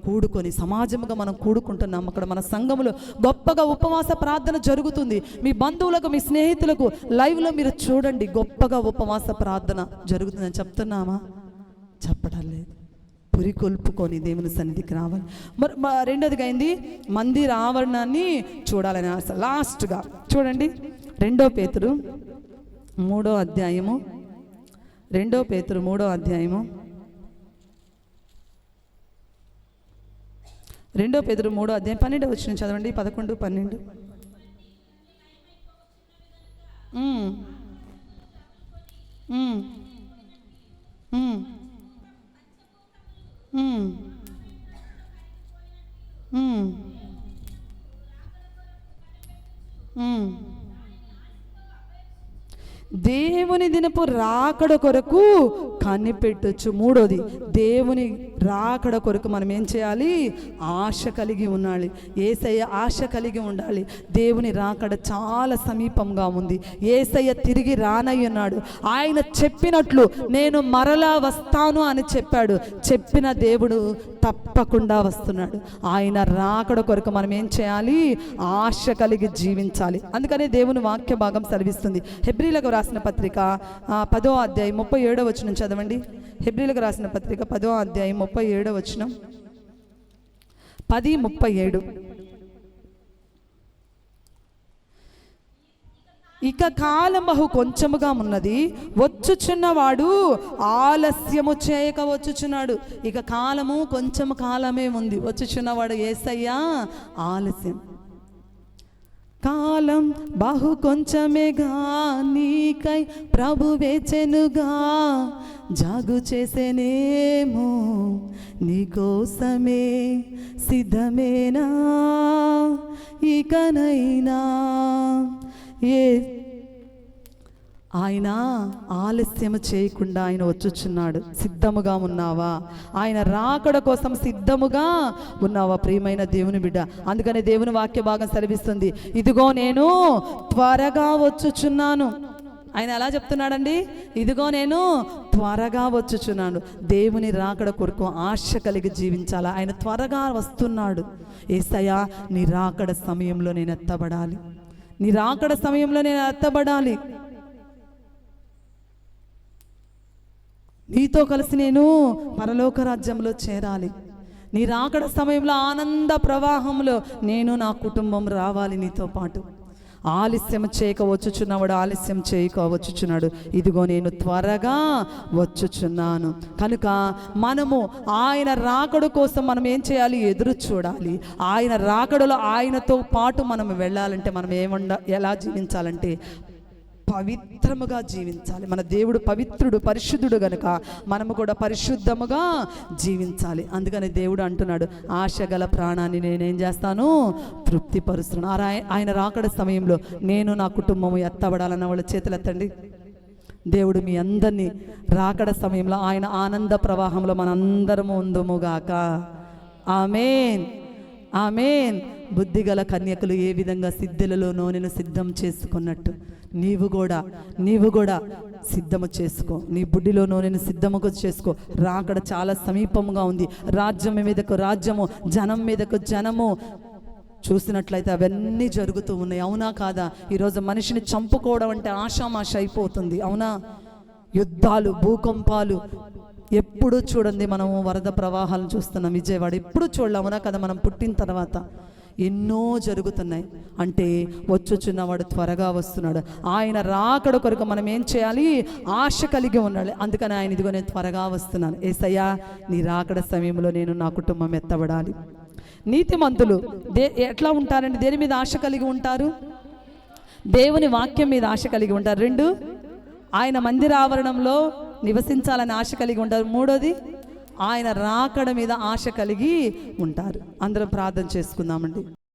కూడుకొని సమాజముగా మనం కూడుకుంటున్నాం. అక్కడ మన సంఘములో గొప్పగా ఉపవాస ప్రార్థన జరుగుతుంది. మీ బంధువులకు, మీ స్నేహితులకు లైవ్లో మీరు చూడండి, గొప్పగా ఉపవాస ప్రార్థన జరుగుతుందని చెప్తున్నామా? చెప్పడం లేదు. పురికొల్పుకొని దేవుని సన్నిధికి రావాలి. మరి రెండోదిగా అయింది, మందిర ఆవరణాన్ని చూడాలని ఆశ. లాస్ట్గా చూడండి, 2 పేతురు 3వ అధ్యాయము 2 పేతురు 3వ అధ్యాయము 2 పేతురు 3వ అధ్యాయం 12వ వచనం చదవండి. 11, 12. దేవుని దినపు రాకడ కొరకు కనిపెట్టొచ్చు. 3వది, దేవుని రాకడ కొరకు మనం ఏం చేయాలి? ఆశ కలిగి ఉండాలి. యేసయ్య ఆశ కలిగి ఉండాలి. దేవుని రాకడ చాలా సమీపంగా ఉంది. యేసయ్య తిరిగి రానయ్యున్నాడు. ఆయన చెప్పినట్లు నేను మరలా వస్తాను అని చెప్పాడు. చెప్పిన దేవుడు తప్పకుండా వస్తున్నాడు. ఆయన రాకడ కొరకు మనం ఏం చేయాలి? ఆశ కలిగి జీవించాలి. అందుకనే దేవుని వాక్య భాగం సెలవిస్తుంది. హెబ్రీలకు రాసిన పత్రిక 10వ అధ్యాయం 37వ వచనం చదవండి. హెబ్రీలకు రాసిన పత్రిక 10వ అధ్యాయం 37వ వచనం. 10:37. ఇక కాలం బహు కొంచెముగా ఉన్నది, వచ్చుచున్నవాడు ఆలస్యము చేయక వచ్చుచున్నాడు. ఇక కాలము కొంచెము కాలమే ఉంది, వచ్చుచున్నవాడు యేసయ్య ఆలస్యం. కాలం బహు కొంచెమేగా నీకై ప్రభు వేచెనుగా, జాగు చేసేనేమో నీకోసమే, సిద్ధమేనా ఇకనైనా. ఆయన ఆలస్యం చేయకుండా ఆయన వచ్చుచున్నాడు. సిద్ధముగా ఉన్నావా? ఆయన రాకడ కోసం సిద్ధముగా ఉన్నావా ప్రియమైన దేవుని బిడ్డ? అందుకనే దేవుని వాక్య భాగం సెలవిస్తుంది, ఇదిగో నేను త్వరగా వచ్చుచున్నాను. ఆయన ఎలా చెప్తున్నాడండి? ఇదిగో నేను త్వరగా వచ్చుచున్నాను. దేవుని రాకడ కొరకు ఆశ కలిగి జీవించాలా. ఆయన త్వరగా వస్తున్నాడు. యేసయ్యా, నీ రాకడ సమయంలో నేను ఎత్తబడాలి, నీ రాకడ సమయంలో నేను ఎత్తబడాలి, నీతో కలిసి నేను పరలోక రాజ్యంలో చేరాలి. నీ రాకడ సమయంలో ఆనంద ప్రవాహంలో నేను నా కుటుంబం రావాలి నీతో పాటు. ఆలస్యం చేయక వచ్చుచున్నవాడు ఆలస్యం చేయక వచ్చుచున్నాడు. ఇదిగో నేను త్వరగా వచ్చుచున్నాను. కనుక మనము ఆయన రాకడ కోసం మనం ఏం చేయాలి? ఎదురు చూడాలి. ఆయన రాకడలో ఆయనతో పాటు మనం వెళ్ళాలంటే మనం ఎలా జీవించాలంటే పవిత్రముగా జీవించాలి. మన దేవుడు పవిత్రుడు, పరిశుద్ధుడు గనుక మనము కూడా పరిశుద్ధముగా జీవించాలి. అందుకని దేవుడు అంటున్నాడు, ఆశ గల ప్రాణాన్ని నేనేం చేస్తాను? తృప్తిపరుస్తున్నాను. ఆయన రాకడ సమయంలో నేను నా కుటుంబము ఎత్తబడాలన్న వాళ్ళ చేతులు ఎత్తండి. దేవుడు మీ అందరినీ రాకడ సమయంలో ఆయన ఆనంద ప్రవాహంలో మనందరము ఉందుముగాక. ఆమేన్, ఆమేన్. బుద్ధిగల కన్యకులు ఏ విధంగా సిద్ధులలో నూనెను సిద్ధం చేసుకున్నట్టు నీవు కూడా సిద్ధము చేసుకో. నీ బుడ్డిలో నూనెను సిద్ధముగా చేసుకో. రాకడ చాలా సమీపంగా ఉంది. రాజ్యం మీదకు రాజ్యము, జనం మీదకు జనము చూసినట్లయితే అవన్నీ జరుగుతూ ఉన్నాయి. అవునా కాదా? ఈరోజు మనిషిని చంపుకోవడం అంటే ఆషామాష అయిపోతుంది. అవునా? యుద్ధాలు, భూకంపాలు ఎప్పుడు చూడండి. మనము వరద ప్రవాహాలను చూస్తున్నాం విజయవాడ. ఎప్పుడు చూడలే, అవునా కదా? మనం పుట్టిన తర్వాత ఎన్నో జరుగుతున్నాయి. అంటే వచ్చుచున్నవాడు త్వరగా వస్తున్నాడు. ఆయన రాకడ కొరకు మనం ఏం చేయాలి? ఆశ కలిగి ఉండాలి. అందుకని ఆయన ఇదిగో నేను త్వరగా వస్తున్నాను. యేసయ్యా, నీ రాకడ సమయంలో నేను నా కుటుంబం ఎత్తబడాలి. నీతిమంతులు ఎట్లా ఉంటారండి? దేని మీద ఆశ కలిగి ఉంటారు? దేవుని వాక్యం మీద ఆశ కలిగి ఉంటారు. 2, ఆయన మందిర ఆవరణంలో నివసించాలని ఆశ కలిగి ఉంటారు. 3, ఆయన రాకడ మీద ఆశ కలిగి ఉంటారు. అందరం ప్రార్థన చేసుకుందామండి.